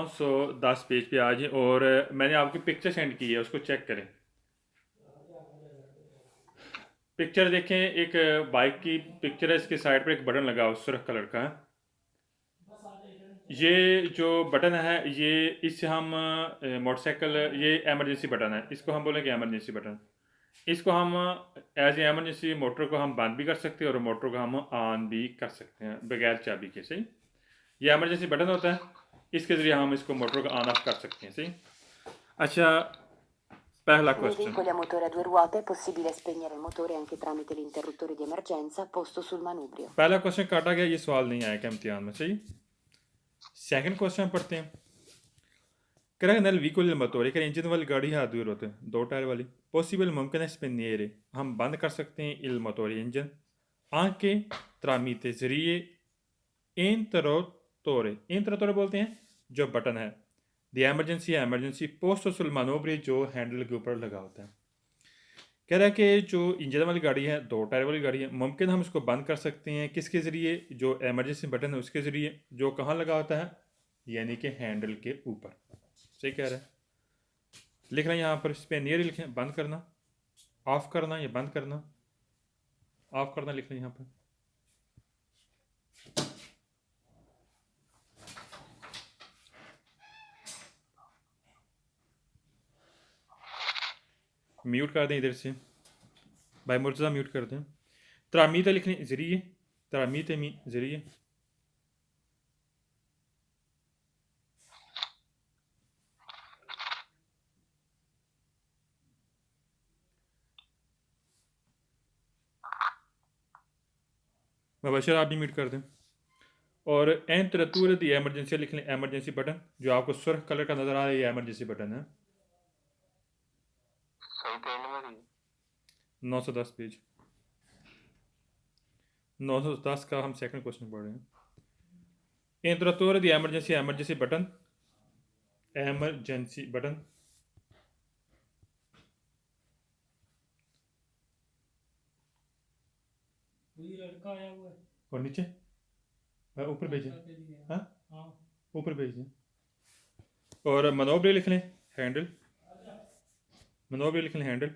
910 page पे आ जाए और मैंने आपकी पिक्चर सेंड की है, उसको चेक करें। पिक्चर देखें, एक बाइक की पिक्चर है, इसके साइड पर एक बटन लगा हुआ सुर्ख कलर का। ये जो बटन है ये इससे हम मोटरसाइकिल, ये एमरजेंसी बटन है, इसको हम बोलेंगे एमरजेंसी बटन। इसको हम एज ए एमरजेंसी मोटर को हम बंद भी कर सकते हैं और मोटर को हम ऑन भी कर सकते हैं बगैर चाबी के। सही, ये एमरजेंसी बटन होता है, इसके ज़रिए हम इसको मोटर को ऑन ऑफ कर सकते हैं। सही। अच्छा, पहला Nei question, veicoli a motore a due ruote è possibile spegnere il motore anche tramite l'interruttore di emergenza posto sul manubrio. पहला क्वेश्चन काटा गया, ये सवाल नहीं आया क्या इम्तिहान में। सही। सेकंड क्वेश्चन पढ़ते हैं। कह nel veicolo del motore कि इंजन वाली गाड़ी है दूर होते हैं, दो टायर वाली। पॉसिबल मुमकिन है spegnere, हम बंद कर सकते हैं il motore engine anche tramite जरिए interruttore बोलते हैं जो बटन है, the emergency emergency post sul manovri जो हैंडल के ऊपर लगा होता है। कह रहा है कि जो इंजन वाली गाड़ी है, दो टायर वाली गाड़ी है, मुमकिन हम इसको बंद कर सकते हैं किसके ज़रिए, जो एमरजेंसी बटन है उसके ज़रिए, जो कहाँ लगा होता है, यानी कि हैंडल के ऊपर। सही कह रहा है। लिख रहे हैं यहाँ पर, इस पर नियर लिखें, बंद करना, ऑफ करना या बंद करना, ऑफ करना लिख रहे हैं यहाँ पर। म्यूट कर दें इधर से, भाई मुर्तज़ा म्यूट कर दें। तरामीत लिखने ज़रिए, तरामीत मी ज़रिए, मुबशर आप भी म्यूट कर दें। और एन तरतूर दी एमरजेंसी लिख लें, एमरजेंसी बटन जो आपको सुर्ख कलर का नज़र आ रहा है, ये एमरजेंसी बटन है। 910 पेज, 910 का हम सेकंड क्वेश्चन पढ़ रहे हैं। एन तरतूर दी emergency, emergency button, emergency button. और नीचे ऊपर भेजें, हाँ ऊपर भेजें। और मनोबरी लिख लें, हैंडल, मनोबरी लिख लें हैंडल।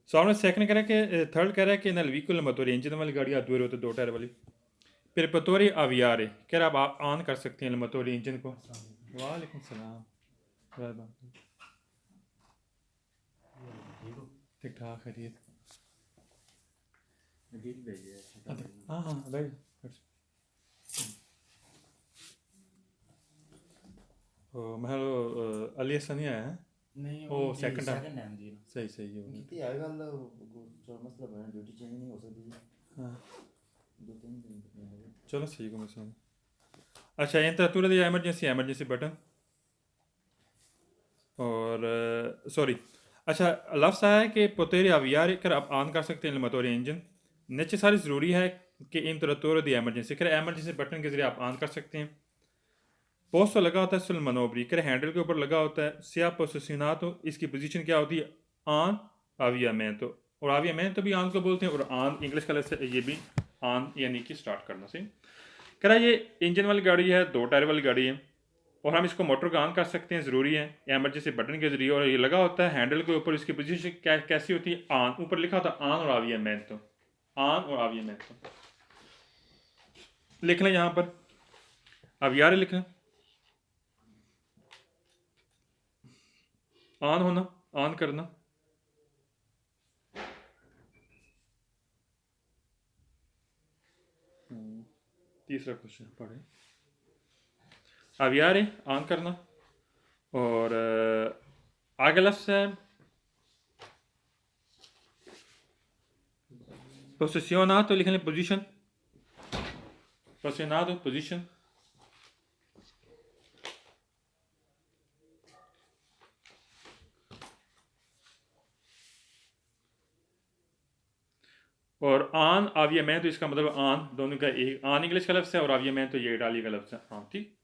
सामने सेकंड कह रहा है कि, थर्ड कह रहा है कि नल व्हीकल मोटोरी इंजन वाली गाड़ी आती हुई होती, दो टायर वाली। फिर पतोरी अवियारे कह रहा, आप ऑन कर सकते हैं मोटोरी इंजन को। वालेकुम सलाम, ठीक ठाक खैरियत। हाँ हाँ भाई, महल अली हसन नहीं आया है, नहीं वो सेकंड टाइम जी सही सही हो कितनी आए गल जो मसला बना ड्यूटी चेंज नहीं हो सकती। हाँ 2-3 दिन तक नहीं होगी। चलो सही को मसला। अच्छा, इंतरतूर दी एमरजेंसी, एमरजेंसी बटन। और सॉरी, अच्छा लफ्ज़ आया है कि पोतेरी अवियार कर आप ऑन कर सकते हैं मोटोरी इंजन। नीचे सारी ज़रूरी है कि इन तरतूर दी एमरजेंसी कर, एमरजेंसी बटन के ज़रिए आप ऑन कर सकते हैं। पोस्ट तो लगा होता है सुल मनोबरी कर, हैंडल के ऊपर लगा होता है। सिया पोजिशनात हो, इसकी पोजीशन क्या होती है, ऑन आविया में तो, और आविया में तो भी ऑन को बोलते हैं, और ऑन इंग्लिश कलर से ये भी ऑन यानी कि स्टार्ट करना। सही कह रहा है, ये इंजन वाली गाड़ी है, दो टायर वाली गाड़ी है, और हम इसको मोटर को ऑन कर सकते हैं, ज़रूरी है एमरजेंसी बटन के जरिए। और ये लगा होता है हैंडल के ऊपर, इसकी पोजीशन कैसी होती है, ऑन, ऊपर लिखा होता है ऑन और आविया में तो, ऑन और आविया में तो लिख लें यहाँ पर, अब यार लिख लें, ऑन होना, ऑन करना। तीसरा क्वेश्चन पढ़े, अब यार ऑन करना। और आगे लफ्ज़ है पोजिशनात, तो लिख लें पोजीशन, पोजिशनात पोजीशन। और ऑन आविया में तो इसका मतलब ऑन, दोनों का एक, ऑन इंग्लिश का लफ्ज़ है और आविया में तो ये इटाली का लफ्ज़ है ऑन। ठीक,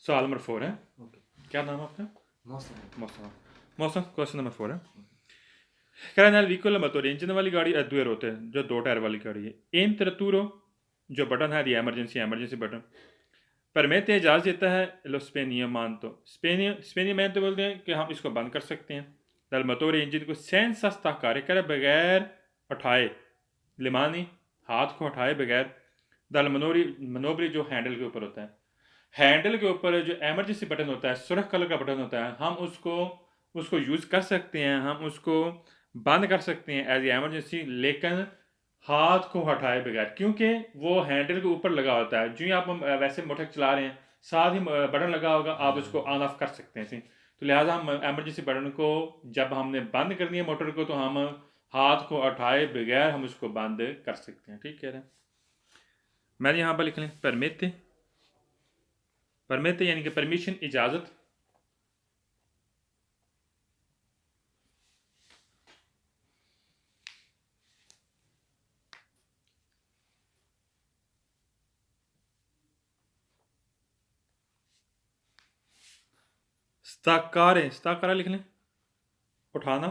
सवाल नंबर 4 है। ओके क्या नाम है आपका? मौसम मौसम। मौसम क्वेश्चन नंबर 4 है। कह रहा है व्हीकल मोटर इंजन वाली गाड़ी due होते हैं जो 2 टायर वाली गाड़ी है। इन तरतूरो जो बटन है दी एमरजेंसी बटन परमेते इजाज़त देता है lo spegnimento spegnimento बोलते हैं कि हम इसको बंद कर सकते हैं dal motore इंजन को senza staccare करे बगैर उठाए लिमानी हाथ को उठाए बगैर dal मनोबरी जो हैंडल के ऊपर होता है। हैंडल के ऊपर जो एमरजेंसी बटन होता है सुर्ख कलर का बटन होता है हम उसको यूज़ कर सकते हैं, हम उसको बंद कर सकते हैं एज एमरजेंसी, लेकिन हाथ को हटाए बगैर, क्योंकि वो हैंडल के ऊपर लगा होता है। जो ही आप वैसे मोटर चला रहे हैं साथ ही बटन लगा होगा, आप उसको ऑन ऑफ कर सकते हैं। तो लिहाजा हम एमरजेंसी बटन को जब हमने बंद करनी है मोटर को तो हम हाथ को उठाए बगैर हम उसको बंद कर सकते हैं। ठीक कह रहे हैं। मैंने यहाँ पर लिख लें परमिट, परमिट यानी कि परमिशन इजाज़त। स्ताकारे लिख लें उठाना,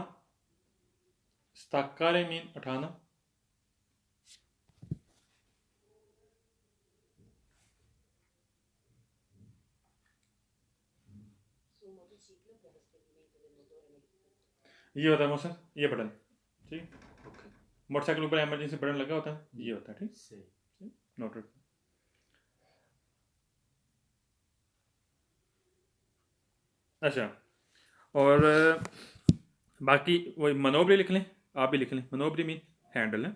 स्ताकारे मीन उठाना। ये होता है मौसम, ये बटन ठीक। ओके मोटरसाइकिल ऊपर इमरजेंसी बटन लगा होता है, ये होता है ठीक। सही नोट रखो। अच्छा, और बाकी वही मनोबरी लिख लें, आप भी लिख लें मनोबरी मीन हैंडल है।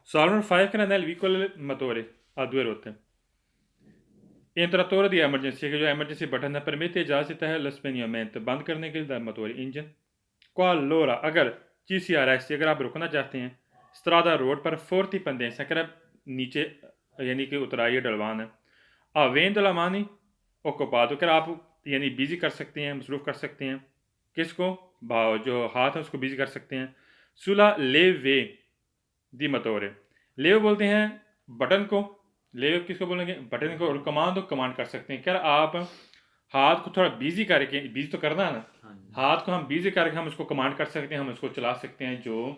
सॉल्वर 5 का नल व्हीकल मोटोरे a 2 rotte इंटरतोर दी एमरजेंसी के जो एमरजेंसी बटन है परमिट इजाज़त देता है लस्पेनियमेंट बंद करने के लिए मोटोर इंजन क्वालोरा अगर GCRS अगर आप रुकना चाहते हैं स्ट्रादा रोड पर फोर्टी पंदेंस अगर आप नीचे यानी कि उतराइए डलवान है अवेंद लमानी ओकोपाद अगर आप यानी बिजी कर सकते हैं, मसरूफ़ कर सकते हैं किसको भाव जो हाथ है उसको बिजी कर सकते हैं। सुला ले वे दी मतोरे लेव बोलते हैं बटन को, लेव किसको बोलेंगे बटन को, और कमांड कमांड कर सकते हैं। क्या आप हाथ को थोड़ा बिजी करके, बिजी तो करना है ना, हाँ जी हाथ को हम बिजी करके हम उसको कमांड कर सकते हैं, हम उसको चला सकते हैं जो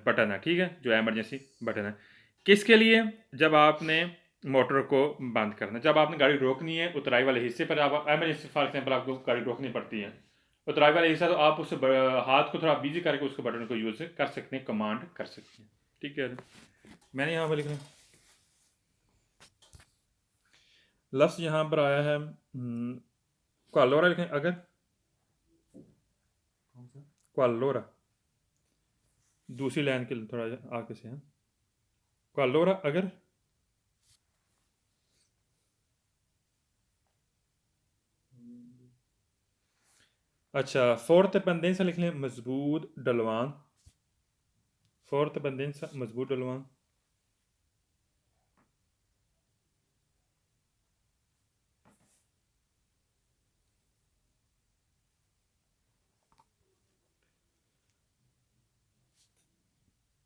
बटन है ठीक है, जो एमरजेंसी बटन है। किसके लिए? जब आपने मोटर को बंद करना, जब आपने गाड़ी रोकनी है उतराई वाले हिस्से पर, आप एमरजेंसी फॉर एग्जाम्पल आपको गाड़ी रोकनी पड़ती है उतराई वाला हिस्सा, तो आप उस हाथ को थोड़ा बिजी करके उसको बटन को यूज़ कर सकते हैं, कमांड कर सकते हैं। ठीक है, मैंने यहाँ पर लिख रहा लफ्ज़ यहाँ पर आया है क्वालोरा लिखें अगर, कौन सा क्वालोरा दूसरी लाइन के थोड़ा आगे से है क्वालोरा अगर अच्छा फोर्थ पेंडेंसा लिख लें मजबूत डलवान, फोर्थ पेंडेंसा मजबूत डलवान।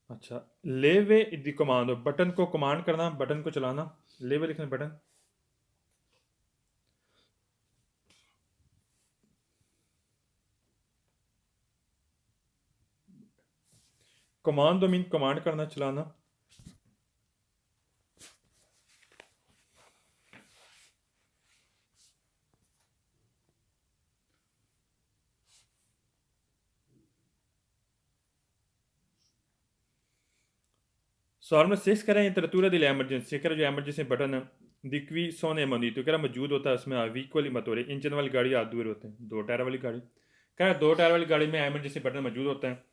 अच्छा लेवे दी कमांड बटन को कमांड करना, बटन को चलाना, लेवे लिखना बटन। कमांड मीन कमांड करना, चलाना। सॉल्व 6 करें इंटरतूरा दिल एमरजेंसी करें जो एमरजेंसी बटन है दिक्वी सोने मनी तो कह मौजूद होता है उसमें वीक वाली मतोरे इंजन वाली गाड़ी हाथ दूर होते हैं, 2 टायर वाली गाड़ी कह 2 टायर वाली गाड़ी में एमरजेंसी बटन मौजूद होता है।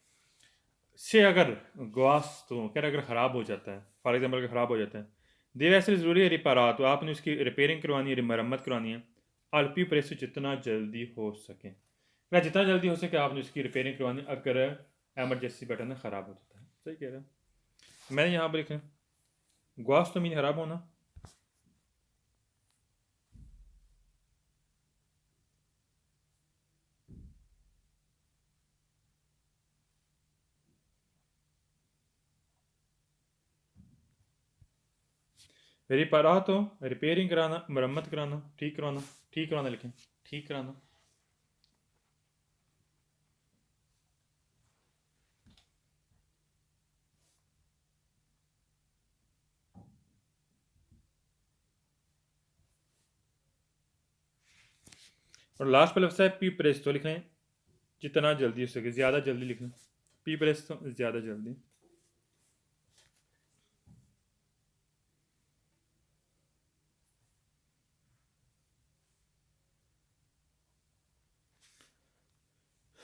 से अगर गवास तो कह अगर ख़राब हो जाता है, फॉर एग्जाम्पल ख़राब हो जाता है दे वैसे ज़रूरी है रिपेयर, तो आपने उसकी रिपेयरिंग करवानी है, मरम्मत करवानी है अल्पी प्रेस जितना जल्दी हो सके, क्या जितना जल्दी हो सके आपने उसकी रिपेयरिंग करवानी अगर एमरजेंसी बटन ख़राब हो जाता है। सही कह रहे हैं। मैंने यहाँ पर लिखें ग्वास तो मीन ख़राब होना, रिपेरातो रिपेयरिंग कराना, मरम्मत कराना, ठीक कराना लिखें, ठीक कराना। और लास्ट पे लफ्ज़ है पी प्रेस्तो लिख लें, जितना जल्दी हो सके, ज़्यादा जल्दी लिख लें, पी प्रेस्तो ज़्यादा जल्दी।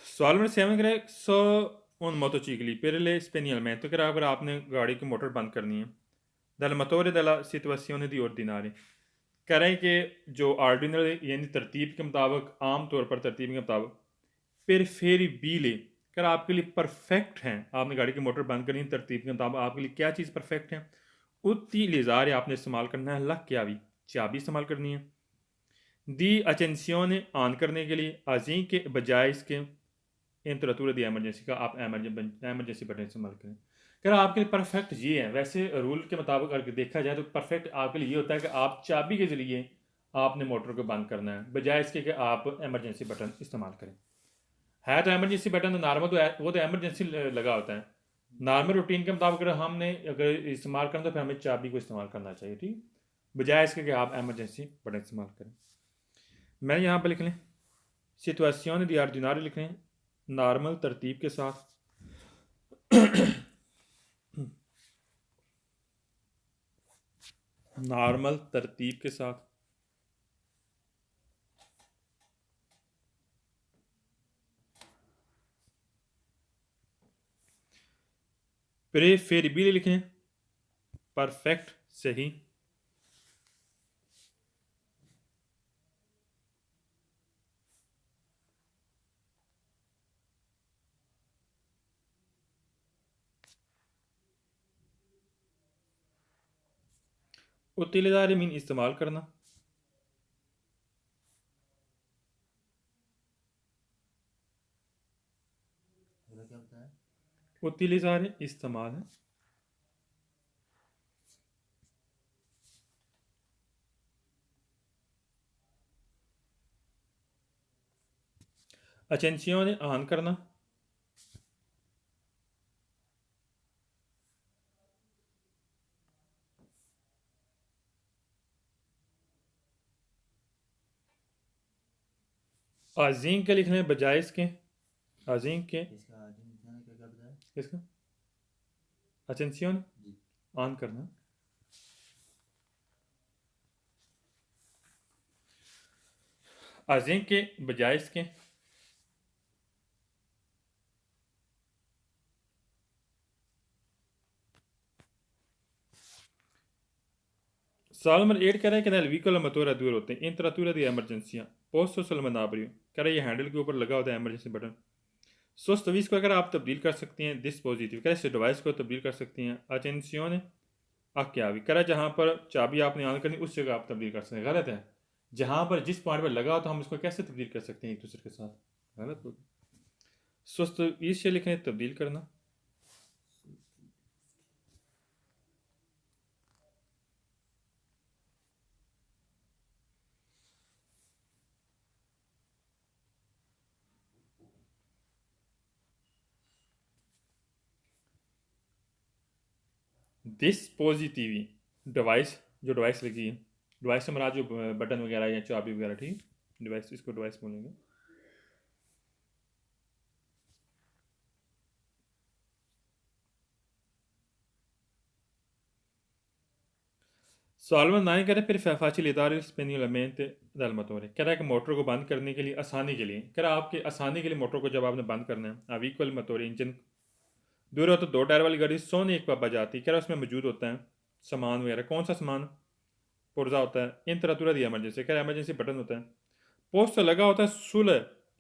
सवाल नंबर 7 करें, सो उन motocicli per le spegnimento, che अगर आपने गाड़ी की मोटर बंद करनी है, dal motore della situazione di ordinari, कह रहे हैं कि जो ऑर्डिनरी यानी तरतीब के मुताबिक, आम तौर पर तरतीब के मुताबिक, फिर फेरी बीले कर आपके लिए परफेक्ट हैं। आपने गाड़ी की मोटर बंद करनी है तरतीब के मुताबिक, आपके लिए क्या चीज़ परफेक्ट है? उतनी लिजार आपने इस्तेमाल करना है, लग क्या भी चाबी इस्तेमाल करनी है। दी अचेंसियोन ऑन करने के लिए, अजी के बजाय इसके इंतरतूर दी एमरजेंसी का आप एमरजेंसी बटन इस्तेमाल करें। कह रहा आपके लिए परफेक्ट ये है। वैसे रूल के मुताबिक अगर देखा जाए तो परफेक्ट आपके लिए ये होता है कि आप चाबी के ज़रिए आपने मोटर को बंद करना है, बजाय इसके कि आप एमरजेंसी बटन इस्तेमाल करें। है तो एमरजेंसी बटन तो नॉर्मल तो है, वो तो एमरजेंसी लगा होता है। नॉर्मल रूटीन के मुताबिक अगर हमने अगर इस्तेमाल करना तो फिर हमें चाबी को इस्तेमाल करना चाहिए, ठीक, बजाय इसके कि आप एमरजेंसी बटन इस्तेमाल करें। मैं यहाँ पर लिख लें सिचुएशन दी ऑर्डिनरी लिख लें, नॉर्मल तरतीब के साथ। नॉर्मल तरतीब के साथ प्रेफरेबली लिखें, परफेक्ट सही। उतिलेदार मीन इस्तेमाल करना, अगला क्या होता है? उतिलेदार इस्तेमाल है। अचेंसियों ऑन करना, अजीम के लिखने बजाय इसके, अजीम के इसका आगे इंसान क्या क्या बताया? इसका अचेंसियों जी। ऑन करना, अजीम के बजाय इसके। सवाल नंबर 8 कह रहा है कि नल व्हीकल मतोरा दूर होते हैं, इन तरतूरा दी एमरजेंसियाँ पोस्टो सलमनाबरियो, कह रहा है ये हैंडल के ऊपर लगा होता है एमरजेंसी बटन। सुस्त तवीज़ को अगर आप तब्दील कर सकती हैं, डिस्पोजिटिव कह रहे हैं डिवाइस को तब्दील कर सकती हैं। अटेंसियों अक्यावी कह रहा है जहाँ पर चाबी आपने ऑन करनी उस जगह आप तब्दील कर सकते हैं, गलत है। जहाँ पर जिस पॉइंट पर लगा हो तो हम इसको कैसे तब्दील कर सकते हैं एक दूसरे के साथ, गलत होगी। सुस्त तवीज़ से लिखें तब्दील करना, डिस्पोजिटिवी डिवाइस, जो डिवाइस लगी है, डिवाइस से हमारा जो बटन वगैरह या चाबी वगैरह, ठीक, डिवाइस, इसको डिवाइस बोलेंगे। सॉल्वर 9 कह रहे हैं per facilitare spegnimento del motore, कह रहा है कि मोटर को बंद करने के लिए, आसानी के लिए, कह रहा है आपके आसानी के लिए मोटर को जब आपने बंद करना है, अवीक्वल मोटर इंजन दूर हो तो 2 टायर वाली गाड़ी सोने एक पापा जाती, कह रहा है उसमें मौजूद होता है सामान वगैरह। कौन सा सामान? पुर्जा होता है, इन तरह दी एमरजेंसी, कह रहा है एमरजेंसी बटन होता है, पोस्ट लगा होता है सुल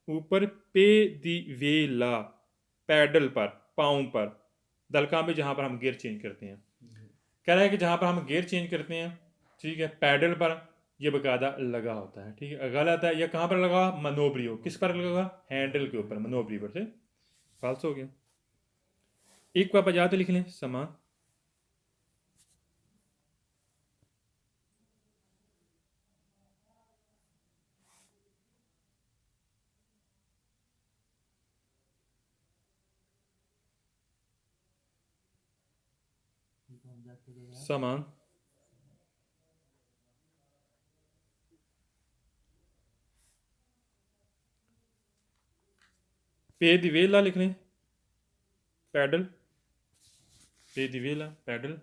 ऊपर पे दी वेला, पैडल पर, पाँव पर, दलका में जहाँ पर हम गियर चेंज करते हैं। कह रहा है कि जहाँ पर हम गियर चेंज करते हैं, ठीक है, पैडल पर ये बकायदा लगा होता है, ठीक है। गलत है, यह कहाँ पर लगा? मनोब्रियो, किस पर लगा? हैंडल के ऊपर, मनोब्रियो पर से फाल्स हो गया। एक बार बजा तो लिख लें समान, जाके जो है सामान पे दी वेला लिख लें, पैडल, पे दी वेला पैडल।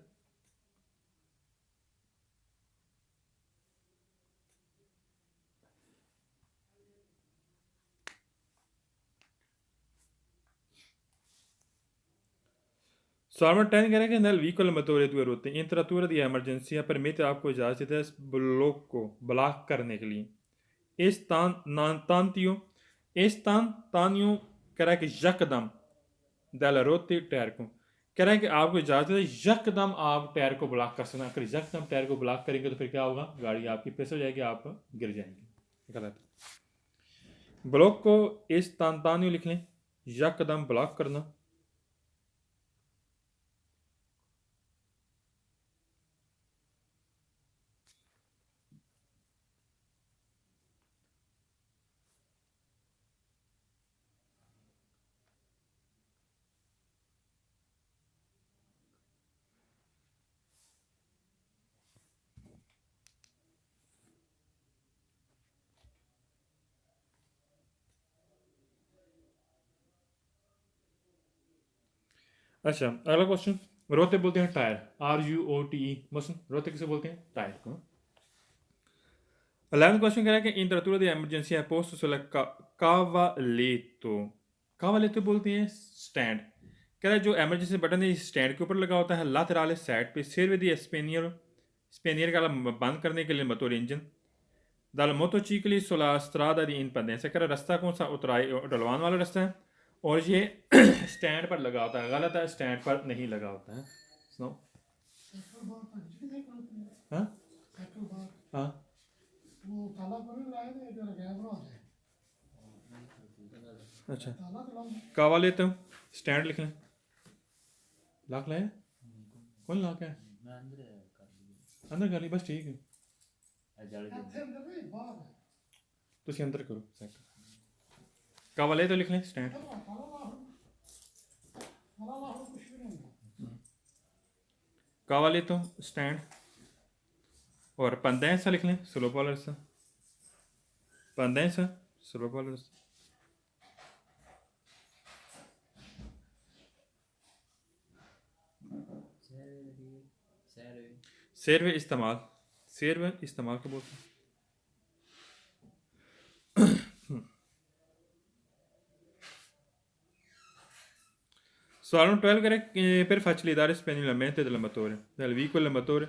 सवाल नंबर 10 कह रहे हैं कि nel vicolo motore due rotte in trattura di emergenza permette आपको इजाज़त देता है इस ब्लॉक को ब्लॉक करने के लिए इस तांतियों कह रहा है कि यकदम दल रोते टायर को कह रहा है कि आपको इजाज़त है यकदम आप टायर को ब्लॉक कर सकते हैं। अगर यकदम टायर को ब्लॉक करेंगे तो फिर क्या होगा, गाड़ी आपकी फिसल हो जाएगी, आप गिर जाएंगे। गलत। ब्लॉक को इस तांतियों लिख लें, यकदम ब्लॉक करना। अच्छा, अगला क्वेश्चन, रोते बोलते हैं टायर, RUOTE, मसन रोते किसे बोलते हैं, टायर को। 11th क्वेश्चन कह रहा है कि इंटरतुरा दी इमरजेंसी है पोस्ट सुला कावालेतो, कावालेतो बोलते हैं स्टैंड। कह रहा है जो इमरजेंसी बटन है इस स्टैंड के ऊपर लगा होता है, लातराले साइड पे सर्वे दी स्पेनियर का बंद करने के लिए मोटर इंजन दल मोटोचिकली सुला स्ट्रादा दी इन पंदे से। कह रहा रास्ता कौन सा, उतराई ढलवान वाला रास्ता है और ये स्टैंड पर लगा होता है। गलत है, स्टैंड पर नहीं लगा होता है। सुनो हाँ हाँ अच्छा, कावा लेते हो स्टैंड लिख लें, लाख लाए कौन लाख है मैं अंदर कर दिया अंदर कर ली बस ठीक है, जाले के तुम अंदर करो सेट कावा ले तो लिख लें स्टैंड। कावा ले तो स्टैंड और पंदेंसा लिख लें, स्लोप वाला रास्ता, पंदेंसा स्लोप वाला रास्ता। सेरवे इस्तेमाल, सेरवे इस्तेमाल को बोलते हैं। सवाल नंबर 12 करें per facilitare spegnimento del motore del veicolo motore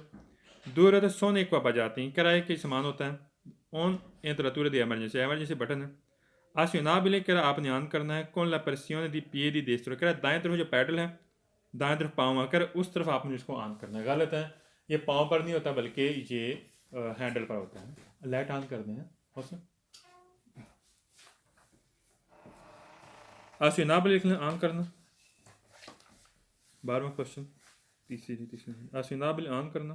due ruote sono equipaggiate in कराए के समान होता है on entratura di emergency button है azionabile करा आपने ऑन करना है con la pressione di piedi destro करा दाएं तरफ जो पैडल है दाएं तरफ पाँव आकर उस तरफ आपने इसको ऑन करना है। गलत है, ये पाँव पर नहीं होता बल्कि ये हैंडल पर होता है। लाइट ऑन कर दें azionabile लिख लें ऑन करना। 12वां क्वेश्चन तीसरी azionabile ऑन करना।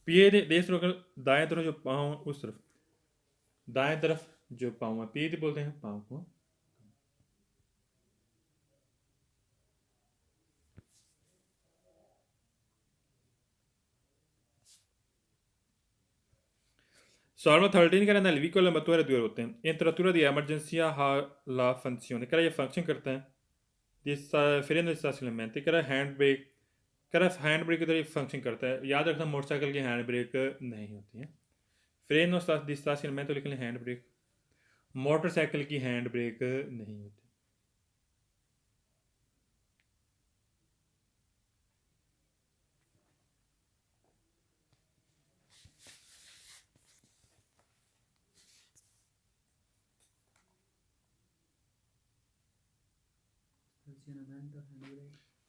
पिए देश रोकर दाएं तरफ जो पाँव उस तरफ, दाएं तरफ जो पाँव है पिए बोलते हैं पाँव को। Salmo 13 कह रहा है vicolo motore due rotte entratura di emergenza ha la funzione कह रहा ये फंक्शन करता है freno di estacionamento कह रहा हैंड ब्रेक, कह रहा हैंड ब्रेक की तरह फंक्शन करता है। याद रखना मोटरसाइकिल की हैंड ब्रेक नहीं होती है। फ्रेनो di estacionamento लिख लें हैंड ब्रेक, मोटरसाइकिल की हैंड ब्रेक नहीं होती।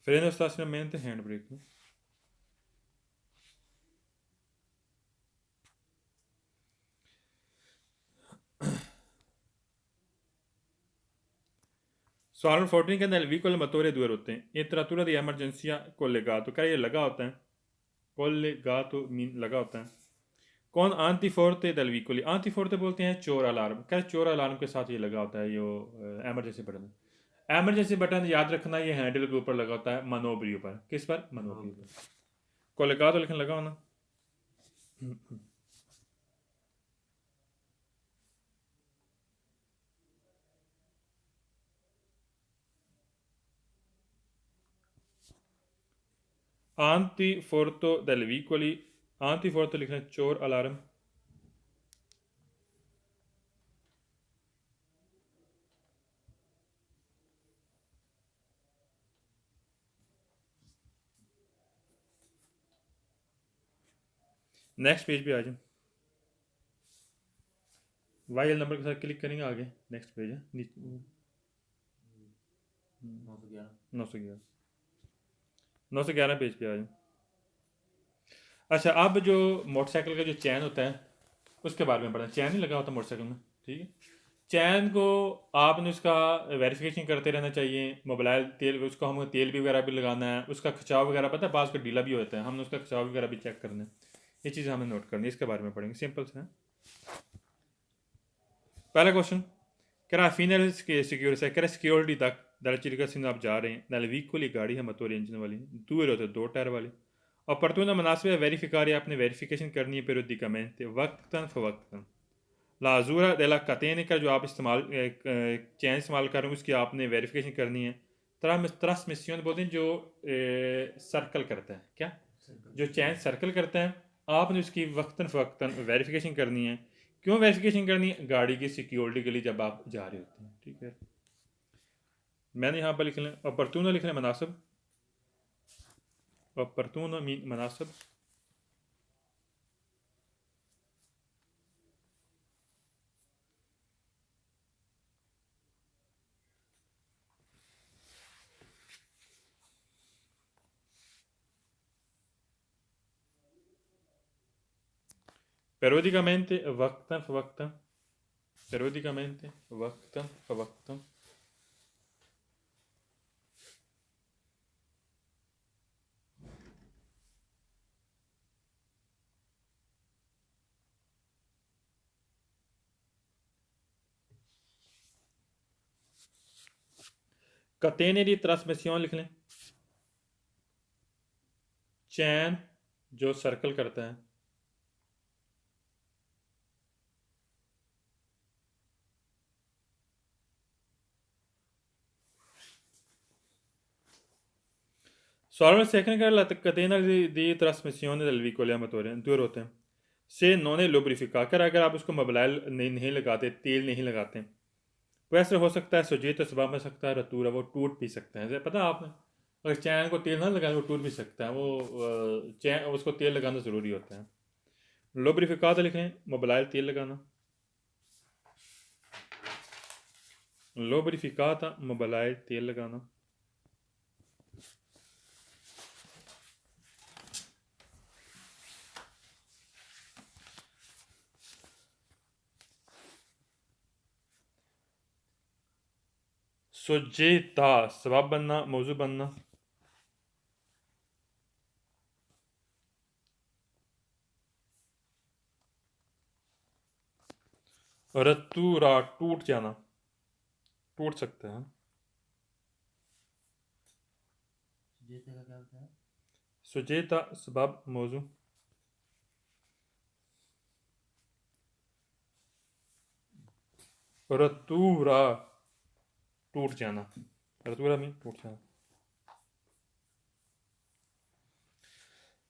फ्रेनो estacionamento हैंड ब्रेक। सवाल नंबर 14 के अंदर el vehicolo motore due rotte in trattura di emergenza collegato, क्या ये लगा होता है? collegato मीन लगा होता है। कौन aunty forte del vicoli? Aunty forte बोलते हैं चोर अलार्म। क्या चोर अलार्म के साथ ये लगा होता है यो एमरजेंसी बटन। एमरजेंसी बटन याद रखना ये हैंडल के ऊपर लगा होता है, मनोबरी पर। किस पर? मनोबरी पर। कोलेगातो लिखने लगा होना। आंटी फोर्टो del vicoli, आंटी फोर्टो लिखना चोर अलार्म। नेक्स्ट पेज पे आ जाओ। वाई एल नंबर के साथ क्लिक करेंगे, आगे नेक्स्ट पेज है 911 911 पेज पे आ जाओ। अच्छा, अब जो मोटरसाइकिल का जो चैन होता है उसके बारे में पढ़ना। चैन नहीं लगा होता मोटरसाइकिल में, ठीक है। चैन को आपने उसका वेरिफिकेशन करते रहना चाहिए। मोबाइल तेल, उसको हमें तेल भी वगैरह भी लगाना है। उसका खिंचाव वगैरह पता है, पास का ढीला भी होता है, हमने उसका खिंचाव वगैरह भी चेक करना है। ये चीज़ हमें नोट करनी है, इसके बारे में पढ़ेंगे। सिंपल से है। पहला क्वेश्चन कह रहा फिनल सिक्योरिटी कह रहा सिक्योरिटी तक dalla circolazione आप जा रहे हैं, dalle vicoli गाड़ी है मोटर इंजन वाली, due rotte दो टायर वाली, और opportuna मुनासिब है वेरीफिकारी आपने वेरिफिकेशन करनी है periodicamente वक्तन फवक्तन। लाजूरा डेला कतेने का जो आप इस्तेमाल चैन इस्तेमाल कर रहे हैं उसकी आपने वेरिफिकेशन करनी है। ट्रांसमिशन बोलते हैं जो सर्कल करता है, क्या जो चैन सर्कल करता है आपने उसकी वक्तन फवक्तन वेरिफिकेशन करनी है। क्यों वेरिफिकेशन करनी है? गाड़ी की सिक्योरिटी के लिए जब आप जा रहे होते हैं, ठीक है। मैंने यहाँ पर लिख लें ऑपर्टूना, लिख लें मुनासिब। ऑपर्टूना मीन मुनासिब। periodicamente वक्तन फवक्तन, periodicamente वक्तन फवक्तन। catene di trasmissione लिख लें, चैन जो सर्कल करता है। Solve il second che la catena di trasmissione del veicolo due rotte से नॉन लुब्रिफिका कर, अगर आप उसको मोबाइल नहीं लगाते, तेल नहीं लगाते, तो ऐसे हो सकता है सुजीत सबब में सकता है रतूरा, वो टूट भी सकता है। पता है आपने, अगर चैन को तेल ना लगाए वो टूट भी सकता है। वो चैन उसको तेल लगाना ज़रूरी होता है। लुब्रिफिका तो लिखें मोबाइल तेल लगाना, लुब्रिफिका था मोबाइल तेल लगाना। सुजेता सबब बनना, मौजू बनना। रतूरा टूट जाना, टूट सकता है। सुजेता का क्या होता है? सुजेता सबब मौजू। रतूरा टूट जाना, रतूरा में टूट जाना।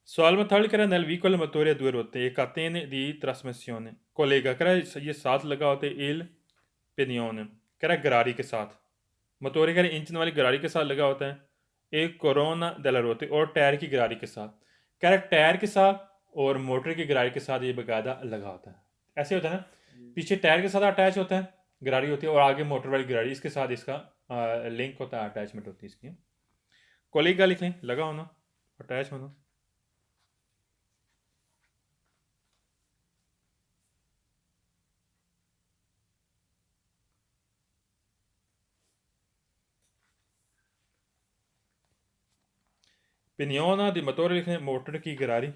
Solve थर्ड करें nel vicolo motore a due rotte e catene di trasmissione collega करें ये साथ लगा होते il pedone करें गरारी के साथ, मोटोरे करें इंजन वाली गरारी के साथ लगा होता है एक कोरोना della rotte और टायर की गरारी के साथ। करें टायर के साथ और मोटर की गरारी के साथ ये बकायदा लगा होता है। ऐसे होता है ना, पीछे टायर के साथ अटैच होता है, गरारी होती है, और आगे मोटर वाली गरारी, इसके साथ इसका लिंक होता है, अटैचमेंट होती है इसकी। कोलेगा लिख लें, लगा होना, अटैच होना। पिनियोना दी मोटोरे लिखने मोटर की गरारी।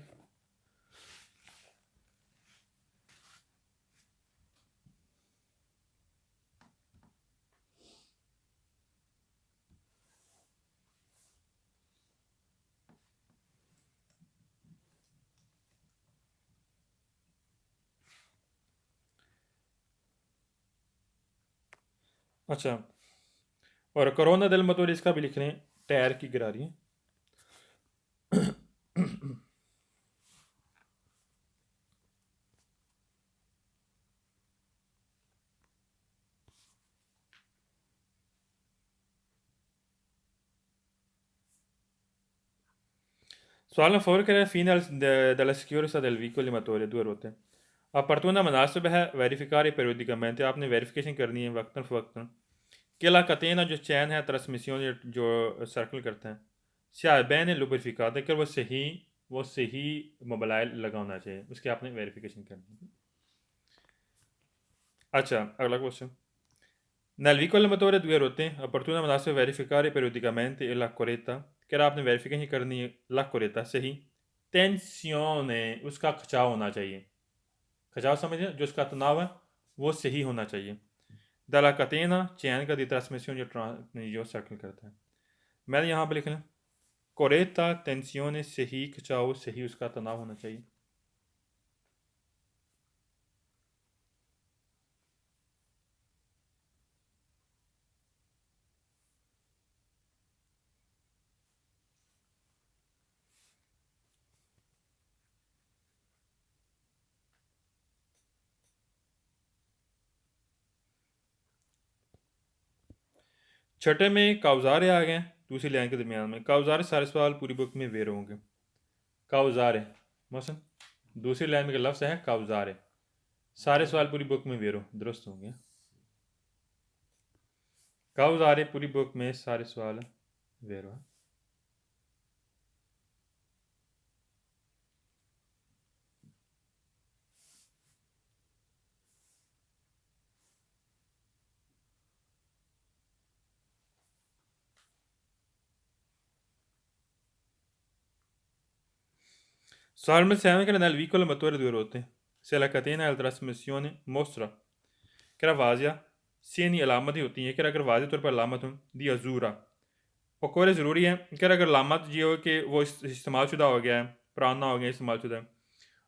अच्छा, और कोरोना दिल मोटोरे इसका भी लिख लें टायर की गरारी। Sulla forca fine della sicurezza del veicolo motore due ruote. Opportuna मुनासिब है वेरिफिकारी periodicamente आपने वेरिफिकेशन करनी है वक्तन फ़वक्तन कि ला कतेना जो चैन है ट्रांसमिशन जो सर्कल करते हैं शायबैन लुब्रिफिकात है कि वो सही मोबाइल लगा होना चाहिए उसकी आपने वेरिफिकेशन करनी है। अच्छा, अगला question nel veicolo motore due ruote opportuna मुनासिब वेरिफिकारी periodicamente e la corretta कि आपने वेरिफिकेशन करनी है ला corretta सही टेंसियोने उसका खिंचाव होना चाहिए। खिंचाव समझिए जो उसका तनाव है वो सही होना चाहिए। दला कतेना चैन का दी ट्रांसमिशन जो सर्कल करता है। मैंने यहाँ पर लिख लें कोरेता टेंसियोने सही खिंचाव सही उसका तनाव होना चाहिए। छठे में काउजारे आ गए दूसरी लाइन के दरमियान में। काउजारे सारे सवाल पूरी बुक में वेर होंगे। काउजारे मौसम दूसरी लाइन में लफ्ज़ है काउजारे सारे सवाल पूरी बुक में वेरो दुरुस्त होंगे। काउजारे पूरी बुक में सारे सवाल वेरो। Solamente nel vicolo motore due ruote. Se la catena della trasmissione mostra che la vasia सेनी अलामत ही होती हैं कि अगर वाज़ेह तौर पर अलामत हो दी अजूरा और ज़रूरी है कि अगर अलामत ये हो कि वो इस्तेमाल शुदा हो गया है पुराना हो गया इस्तेमाल शुदा है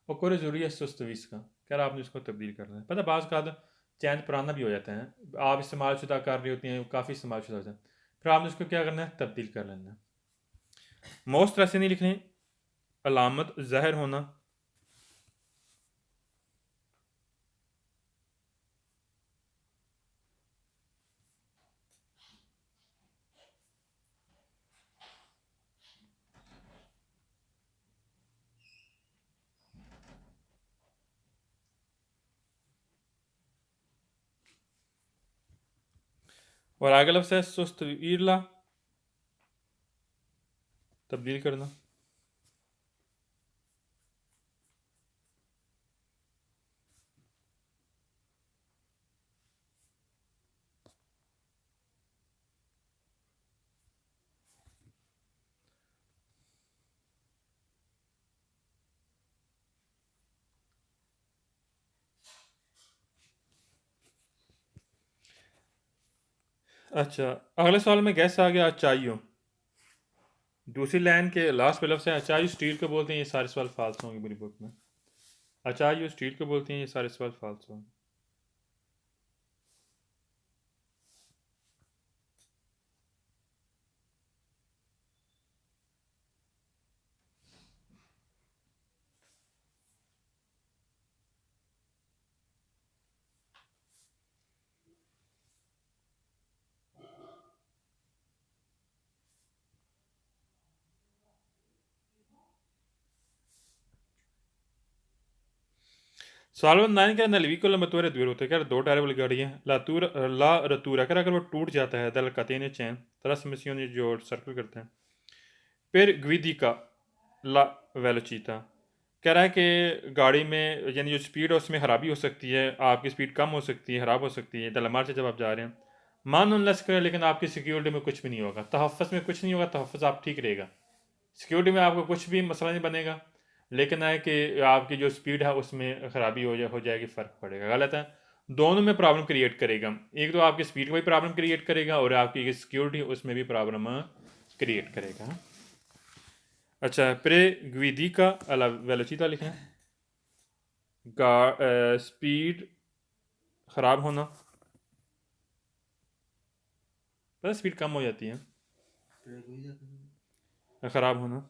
और ज़रूरी है सुस्तवीस का क्या आपने उसको तब्दील करना है। पता बाज़ का चैन पुराना भी हो जाता है आप इस्तेमाल शुदा कर रही होती हैं काफ़ी इस्तेमाल शुदा होता है फिर आपने उसको क्या करना है तब्दील कर लेना है। मोस्ट ऐसे नहीं लिखने अलामत ज़ाहिर होना और आगे लफ्ज़ है सुस्त ईरला तब्दील करना। अच्छा, अगले सवाल में गैस आ गया अचाइयो। दूसरी लाइन के लास्ट पे लफ्ज़ है अचाइयो स्टील को बोलते हैं। ये सारे सवाल फाल्स होंगे पूरी बुक में। अचाइयो स्टील को बोलते हैं। ये सारे सवाल फाल्स होंगे। सवाल नंबर 9 का नलवी को लंबतोरे दूर होते हैं दो टायर वाली गाड़ी है ला रतूरा अगर वो टूट जाता है दल कतेने चैन तरस मिसियों जो सर्कल करते हैं फिर ग्विदी का ला वेलोचीता कह रहा है कि गाड़ी में यानी जो स्पीड है उसमें खराबी हो सकती है आपकी स्पीड कम हो सकती है ख़राब हो सकती है दलमार से जब आप जा रहे हैं मान उन लस करें लेकिन आपकी सिक्योरिटी में कुछ भी नहीं होगा तहफ़्फ़ुज़ में कुछ नहीं होगा तहफ़्फ़ुज़ आप ठीक रहेगा। सिक्योरिटी में आपको कुछ भी मसला नहीं बनेगा, लेकिन है कि आपकी जो स्पीड है उसमें ख़राबी हो जाएगी, फ़र्क पड़ेगा। गलत है, दोनों में प्रॉब्लम क्रिएट करेगा। एक तो आपकी स्पीड में भी प्रॉब्लम क्रिएट करेगा और आपकी सिक्योरिटी उसमें भी प्रॉब्लम क्रिएट करेगा। अच्छा, प्रेग्विदिका alla velocità लिखें, स्पीड ख़राब होना, पता स्पीड कम हो जाती है, ख़राब होना।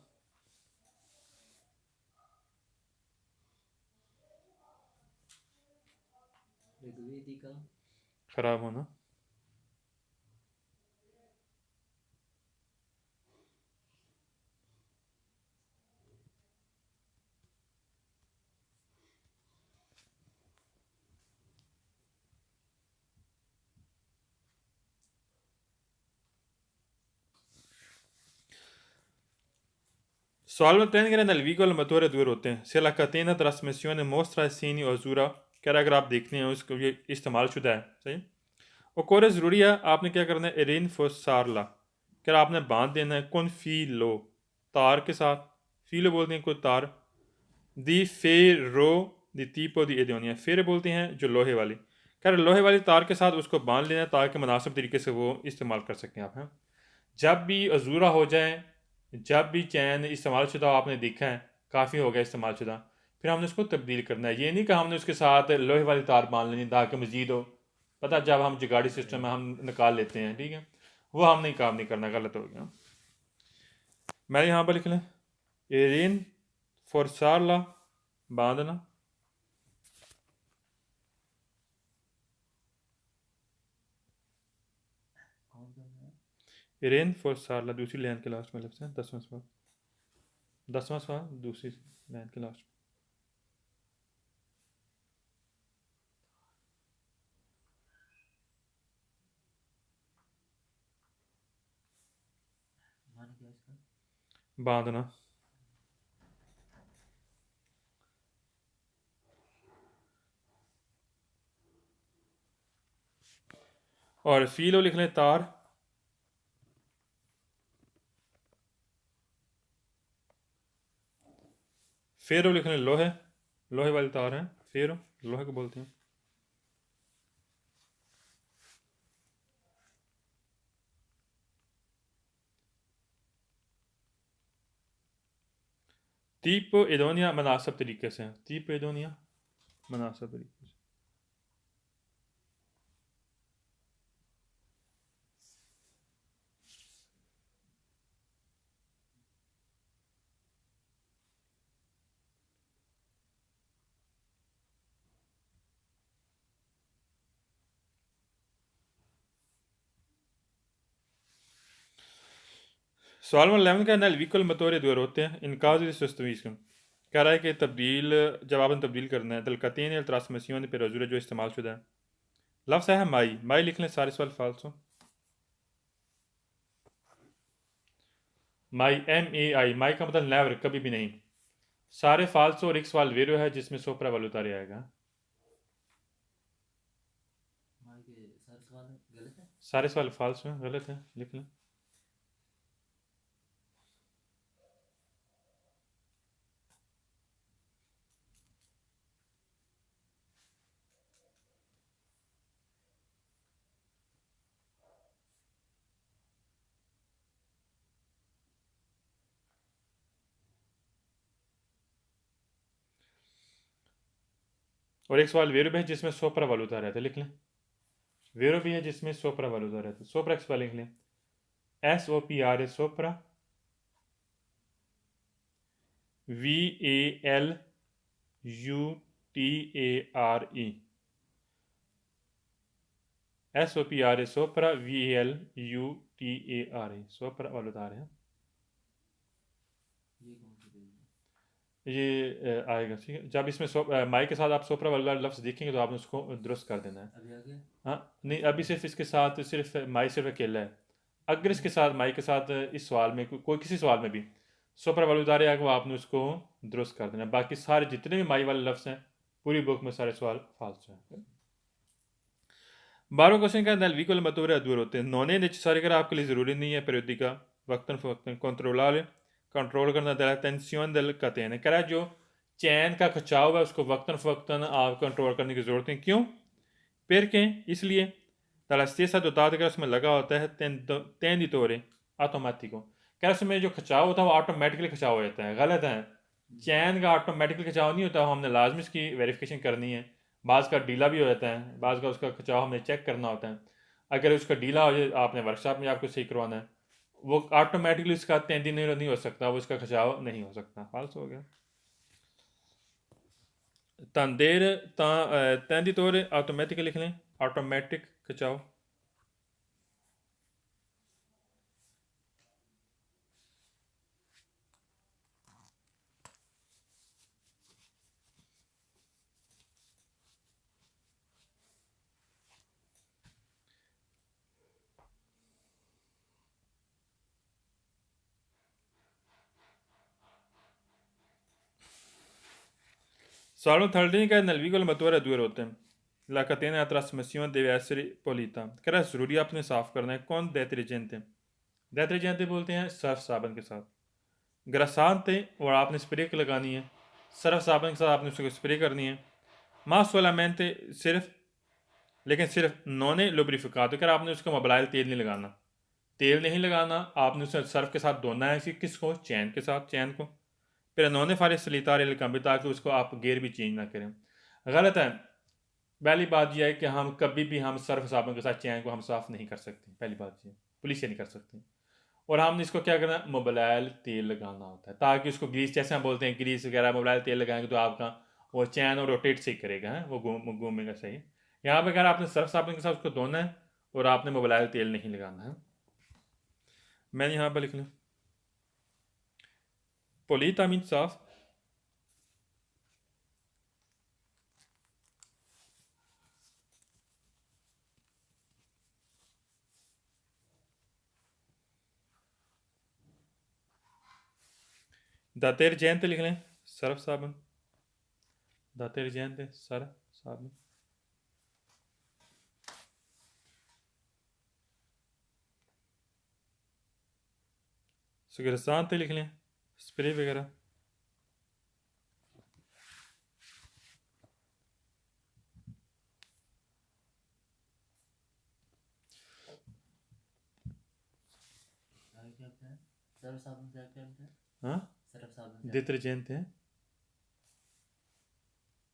ख़राब होना। Solo ottenere nel vicolo motore due ruote se la catena trasmissione mostra segni osura कि अगर आप देखते हैं उसको ये इस्तेमाल शुदा है, सही। और ज़रूरी है आपने क्या करना है, एरिन फोसारला क्या आपने बांध देना है कौन फीलो तार के साथ, फीलो बोलते हैं कोई तार, दी फेरो दी tipo दी एडोनिया, फेर बोलते हैं जो लोहे वाली, क्या लोहे वाली तार के साथ उसको बांध लेना ताकि मुनासिब तरीके से वो इस्तेमाल कर सकें आप हैं। जब भी अजूरा हो जाए, जब भी चैन इस्तेमाल शुदा आपने देखा है काफ़ी हो गया इस्तेमाल शुदा, फिर हमने उसको तब्दील करना है। ये नहीं कि हमने उसके साथ लोहे वाली तार बांध लेनी ताकि मजीद हो, पता जब हम जुगाड़ी सिस्टम में हम निकाल लेते हैं, ठीक है, वो हमने काम नहीं करना, गलत हो गया। मैं यहाँ पर लिख लें एरिन फोरसारला बांधना, एरिन फोरसारला दूसरी लाइन के लास्ट में लिखते हैं, 10वां सवाल, 10वां सवाल दूसरी लाइन के लास्ट में। बांधना, और फीलो लिख लें तार, फेरो लिख लें लोहे, लोहे वाली तार है, फेरो लोहे को बोलते हैं। tipo edonia मुनासिब तरीके से, tipo edonia मुनासिब तरीके से। सवाल नंबर 11 का नल विकल मतोरे दो होते हैं इनका सुस्तवीज का कह रहा है कि तब्दील जब आपने तब्दील करना है तलकतीन ट्रांसमिशन पर रजूर जो इस्तेमाल शुदा है, लफ्ज़ है माई, माई लिख लें सारे सवाल फालसो, माई MAI, माई का मतलब नेवर कभी भी नहीं, सारे फालसो और एक सवाल वेरो है जिसमें सोपरा वाल उतारे आएगा, सारे सवाल फालसो हैं, गलत है, लिख लें। और एक सवाल वेरो भी है जिसमें सोपरा वाल उतारे थे, लिख लें। वेरो भी है जिसमें सोपरा वाल उतारे थे, सोपरा एक सवाल लिख लें, SOPRA Sopara, VALUTARE, SOPRA Sopara, VALUTARE Sopara वाल उतारे हैं। ये आएगा, ठीक है, जब इसमें माई के साथ आप सोपरा वाला लफ्ज़ देखेंगे तो आपने उसको दुरुस्त कर देना है। हाँ नहीं, अभी सिर्फ इसके साथ सिर्फ माई सिर्फ अकेला है, अगर इसके साथ माई के साथ इस सवाल में कोई किसी सवाल में भी सोपरा वाला उतारे आएगा, वो आपने उसको दुरुस्त कर देना, बाकी सारे जितने भी माई वाले लफ्ज़ हैं पूरी बुक में सारे सवाल फाल्स हैं। 12 क्वेश्चन का नल विकल मतोरे दूर होते हैं, नौने necessarie अगर आपके लिए ज़रूरी नहीं है, periodica वक्तन फ़वक्तन controllare कंट्रोल करना de la tensión del catene, कह रहा है जो चैन का खिंचाव है उसको वक्तन फ़वक्तन आप कंट्रोल करने की ज़रूरत है। क्यों? Perché इसलिए dalla stessa dotata que उसमें लगा होता है tenditore automatico, कह रहा है उसमें जो खिंचाव होता है वो ऑटोमेटिकली खिंचाव हो जाता है। गलत है, चैन का ऑटोमेटिकली खिंचाव नहीं होता, हमने लाजमी इसकी वेरिफिकेशन करनी है। बाज़ का ढीला भी हो जाता है, बाज़ का उसका खिंचाव हमने चेक करना होता है। अगर उसका ढीला हो जाए, आपने वर्कशॉप में आपको सही करवाना है, वो ऑटोमेटिकली उसका तेंदी नहीं हो सकता, वो उसका खिंचाव नहीं हो सकता। फाल्स हो गया। तंदेर तेंदी तौर ऑटोमेटिक लिख लें, ऑटोमेटिक खिंचाव। Salvo tardini nel vicolo motore a due ruote. La catena di trasmissione deve essere pulita। कह रहा है ज़रूरी आपने साफ़ करना है। कौन detergente? detergente बोलते हैं सर्फ साबन के साथ। ग्रासांते और आपने स्प्रे लगानी है, सर्फ साबन के साथ आपने उसको स्प्रे करनी है। मा सोलामेंटे सिर्फ, लेकिन सिर्फ नॉने लुब्रिफिकातो, कर आपने उसका मोबाइल तेल नहीं लगाना, तेल नहीं लगाना, आपने उसे सर्फ के साथ धोना है। किसको? चैन के साथ, चैन को। फिर नॉने फारे सलीतार कम, ताकि उसको आप गेयर भी चेंज ना करें। गलत है। पहली बात यह है कि हम कभी भी हम सर्फ साबुन के साथ चैन को हम साफ़ नहीं कर सकते। पहली बात ये पुलिस से नहीं कर सकते। और हमने इसको क्या करना, मोबाइल तेल लगाना होता है, ताकि उसको ग्रीस, जैसे हम बोलते हैं ग्रीस वगैरह, मोबाइल तेल लगाएंगे तो आपका वो चैन और रोटेट सही करेगा, है वो घूमेगा सही। यहाँ पे अगर आपने सर्फ साबुन के साथ उसको धोना है और आपने मोबाइल तेल नहीं लगाना है। मैंने यहाँ पर लिख लूँ पोलीता मीन साफ। detergente लिख लें, सर्फ साबुन। detergente सर्फ साबुन। सुगरसांते लिख लें, स्प्रे वगैरह। क्या क्या है? सर्फ साबुन क्या क्या है? हाँ, सर्फ साबुन detergente है।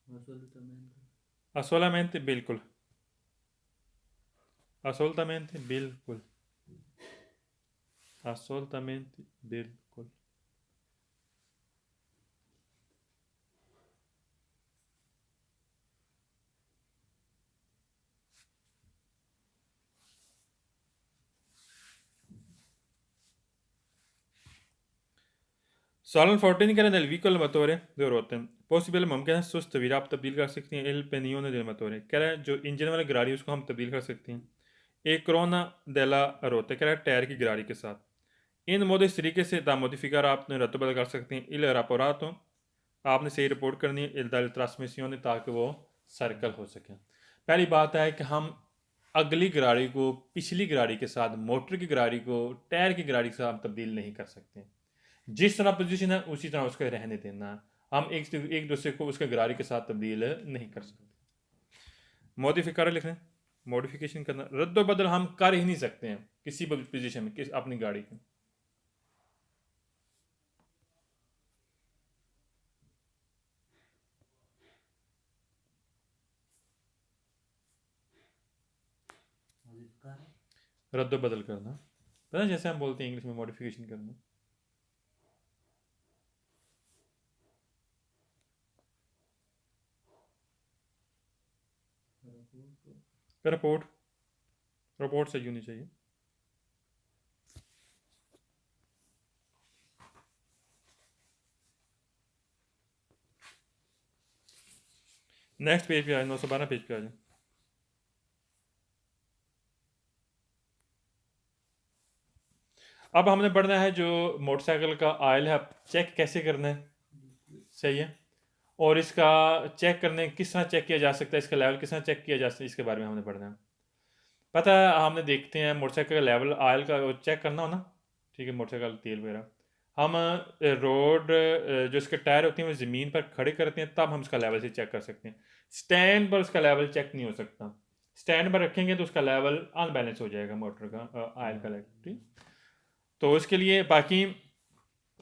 assolutamente assolutamente बिल्कुल, assolutamente बिल्कुल, assolutamente बिल्कुल। सालन 14 के nel vicolo motore due ruote possibile मुमकिन है sostituire, आप तब्दील कर सकते हैं il penione del motore, कह रहा है जो इंजन वाली गाड़ी उसको हम तब्दील कर सकते हैं एक corona della ruote, कह रहा है टायर की गाड़ी के साथ। इन मोड इस तरीके से दा मोडिफिकार आपने रद्द कर सकते हैं il rapporto, आपने सही रिपोर्ट करनी है il dal trasmissione, ताकि वो सर्कल हो सके। पहली बात है कि हम अगली गाड़ी को पिछली गाड़ी के साथ, मोटर की गाड़ी को टायर की गाड़ी के साथ तब्दील नहीं कर सकते। जिस तरह पोजीशन है उसी तरह उसको रहने देना। हम एक दूसरे को उसके गाड़ी के साथ तब्दील नहीं कर सकते। मॉडिफिकार लिख रहे हैं, मॉडिफिकेशन करना, रद्द बदल हम कर ही नहीं सकते हैं किसी भी पोजीशन में अपनी गाड़ी की। रद्द बदल करना, पता है जैसे हम बोलते हैं इंग्लिश में मॉडिफिकेशन करना। रिपोर्ट, रिपोर्ट सही होनी चाहिए। नेक्स्ट पेज पे आ जाए, 912 पेज पे आ जाए। अब हमने पढ़ना है जो मोटरसाइकिल का ऑयल है चेक कैसे करना है, सही है। और इसका चेक करने किस तरह चेक किया जा सकता है, इसका लेवल किस तरह चेक किया जा सकता है, इसके बारे में हमने पढ़ना है। पता है हमने देखते हैं मोटरसाइकिल का लेवल ऑयल का चेक करना हो ना, ठीक है, मोटरसाइकिल तेल वगैरह हम रोड जो इसके टायर होते हैं वो ज़मीन पर खड़े करते हैं तब हम उसका लेवल से चेक कर सकते हैं। स्टैंड पर उसका लेवल चेक नहीं हो सकता। स्टैंड पर रखेंगे तो उसका लेवल अनबैलेंस हो जाएगा मोटर का आयल का लेवल, ठीक। तो उसके लिए बाकी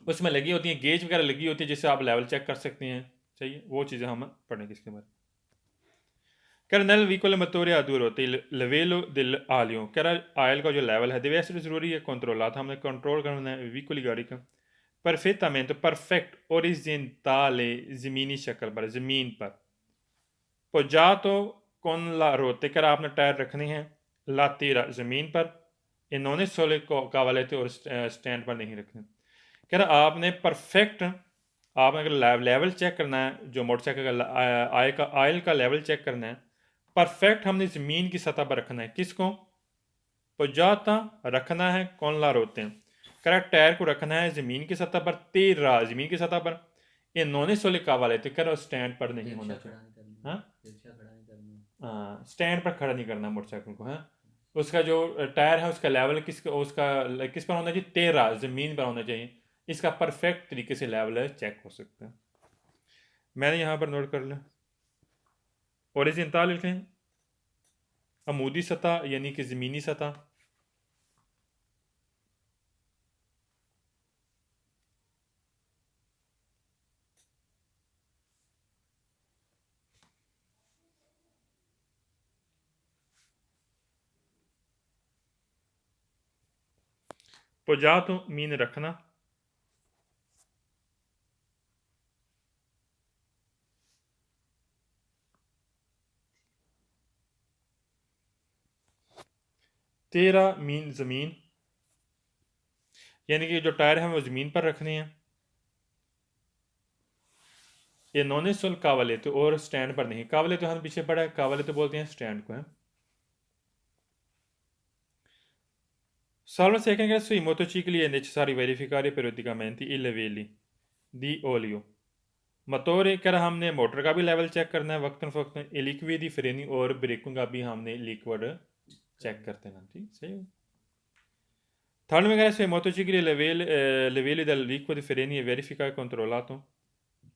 उसमें लगी होती हैं गेज वगैरह लगी होती है जिससे आप लेवल चेक कर सकते हैं। चाहिए वो चीज़ें हम पढ़ेंगे इसके बारे में। Cara, nel vicolematore a due rotte il livello dell'alio, che era oil का जो लेवल है deve essere ज़रूरी है controllato, हमने कंट्रोल करना है vicoli गाड़ी का perfettamente perfect orizzontale ज़मीनी शक्ल पर ज़मीन पर poggiato con la rotte, कि आपने टायर रखने हैं ला तेरा ज़मीन पर इन्होंने सोले को कावालेते और स्टैंड पर नहीं रखने। कह रहा आपने परफेक्ट आपने अगर लेवल चेक करना है जो मोटरसाइकिल का आयल का लेवल चेक करना है परफेक्ट हमने ज़मीन की सतह पर रखना है। किसको पुजाता रखना है कौन ला रोते हैं करेक्ट टायर को रखना है ज़मीन की सतह पर तेरा ज़मीन की सतह पर ये नोने सोले कावाले थे कर स्टैंड पर नहीं होना चाहिए। हाँ हाँ स्टैंड पर खड़ा नहीं करना मोटरसाइकिल को। हाँ उसका जो टायर है उसका लेवल किस पर होना चाहिए तेरा ज़मीन पर होना चाहिए। इसका परफेक्ट तरीके से लेवल है चेक हो सकता है। मैंने यहाँ पर नोट कर लिया ओरिजिनल लिखें अमूदी सतह यानी कि ज़मीनी सतह पुजातो मीन रखना तेरा मीन ज़मीन यानी कि जो टायर हैं वो ज़मीन पर रखने हैं। ये नॉन सुल कावले तो और स्टैंड पर नहीं कावले तो हम पीछे पड़ा है कावले तो बोलते हैं स्टैंड को है। Salvo se che sui motocicli è necessario verificare periodicamente il livelli di olio motor कर हमने मोटर का भी लेवल चेक करना है वक्तन फ़वक्तन लिक्विड दी फ्रेनी और ब्रेकों का भी हमने लिक्विड चेक करते हैं। ठीक सही हो थर्ड में sui motocicli livelli del liquido freni e verifica e controllato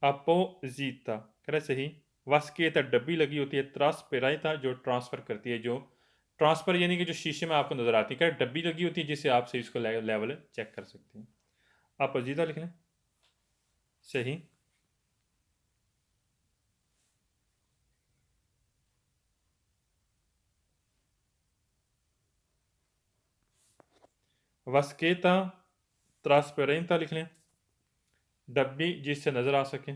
apposita कर सही वास्केता डब्बी लगी होती है ट्रांसपेराइता जो ट्रांसफ़र करती है जो ट्रांसफ़र यानी कि जो शीशे में आपको नज़र आती है क्या डब्बी लगी होती है जिससे आप सही इसको लेवल चेक कर सकते हैं। अपोजिटा लिख लें सही वास्केता ट्रांसपेरेंटा लिख लें डब्बी जिससे नज़र आ सके।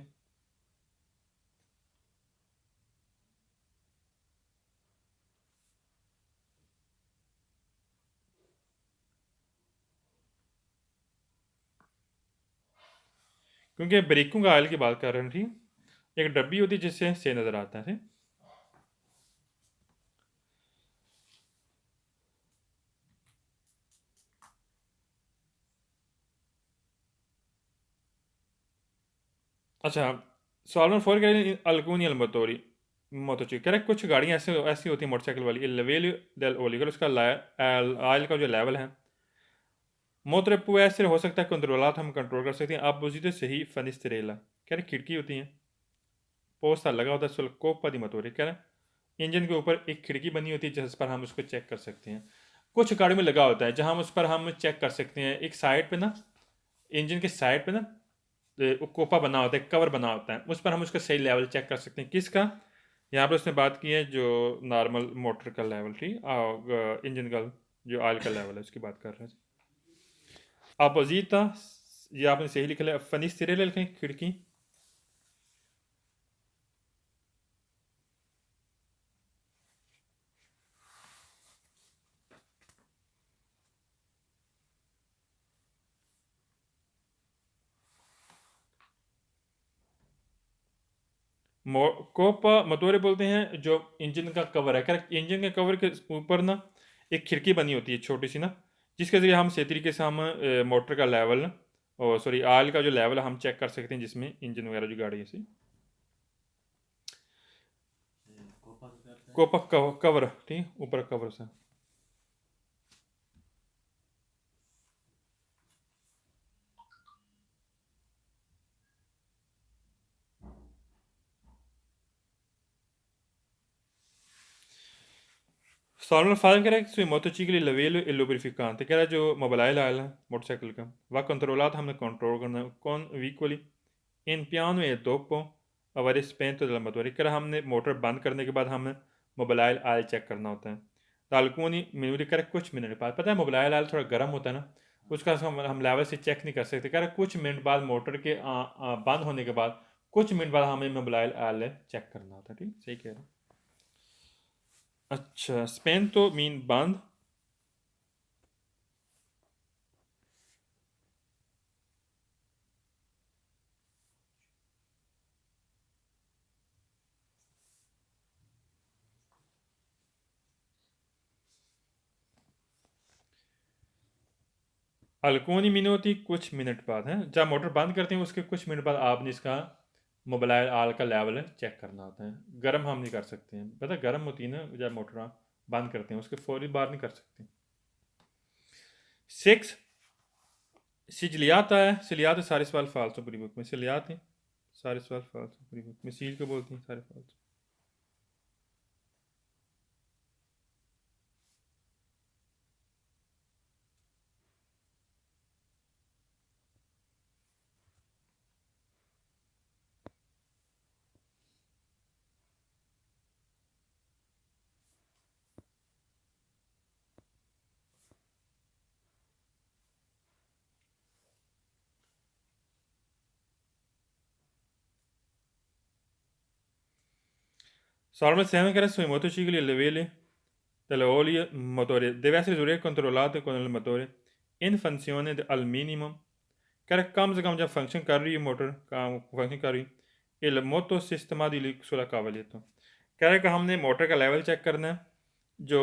क्योंकि ब्रेकों का आयल की बात कर रहे हैं ठीक एक डब्बी होती है जिससे से नज़र आता है। अच्छा सवाल नंबर 4 करें अल्कुनी अलमतोरी मोटोची करेक्ट कुछ गाड़ियाँ ऐसी होती हैं मोटरसाइकिल वाली लेवल del ओलिगर उसका आयल का जो लेवल है मोटर può essere हो सकता है कंट्रोलात हम कंट्रोल कर सकते हैं आप बुझते सही फनिस्ट्रेला कह रहे खिड़की होती है पोस्ता लगा होता है sul coppa di motore कह रहे इंजन के ऊपर एक खिड़की बनी होती है जिस पर हम उसको चेक कर सकते हैं। कुछ गाड़ी में लगा होता है जहाँ हम उस पर हम चेक कर सकते हैं एक साइड पे ना इंजन के साइड पे ना कोपा बना होता है कवर बना होता है उस पर हम उसका सही लेवल चेक कर सकते हैं। किसका यहाँ पर उसने बात की है जो नॉर्मल मोटर का लेवल ठीक इंजन का जो ऑयल का लेवल है उसकी बात कर रहे हैं। अपोजिटा ये आपने सही लिखा है फनिस्टिरेला लिखें खिड़की कोपा मटोरे बोलते हैं जो इंजन का कवर है करेक्ट इंजन के कवर के ऊपर ना एक खिड़की बनी होती है छोटी सी ना जिसके ज़रिए हम सही तरीके से हम मोटर का लेवल और सॉरी ऑयल का जो लेवल हम चेक कर सकते हैं जिसमें इंजन वगैरह जो गाड़ी है सी कोपा कवर ठीक ऊपर कवर से Solver fare che sui motocicli livello e lubrificante, che era जो मोबाइल आयल है मोटरसाइकिल का वह कंट्रोलात हमने कंट्रोल करना है con veicoli in piano e dopo aver spento della motore che era हमने मोटर बंद करने के बाद हमें मोबाइल आयल चेक करना होता है तो alcuni minuti करे कुछ मिनट बाद पता है मोबाइल आयल थोड़ा गर्म होता है ना उसका हम लेवल से चेक नहीं कर सकते करे कुछ मिनट बाद मोटर के बंद होने के बाद कुछ मिनट बाद हमें मोबाइल आयल चेक करना होता है ठीक सही कह रहे हैं अच्छा spento mean band alcuni minuti कुछ मिनट बाद है जब मोटर बंद करते हैं उसके कुछ मिनट बाद आपने इसका मोबाइल आल का लेवल चेक करना होता है गर्म हम नहीं कर सकते हैं पता गर्म होती है ना जब मोटर बंद करते हैं उसके फौरी बाहर नहीं कर सकते 6 सिजलियात है सिलियात है सारे सवाल फालतू पूरी बुक में सिलियात हैं सारे सवाल फालतू पूरी बुक में सील को बोलती हैं सारे फालतू Solamente se anche adesso i motocicli e le vele delle olie motore deve essere già controllato con il motore in funzione al minimo कर कम से कम जब फंक्शन कर रही है मोटर काम फंक्शन कर रही है il moto sistema di sulla cavalietto कह रहा है कि हमने मोटर का लेवल चेक करना है जो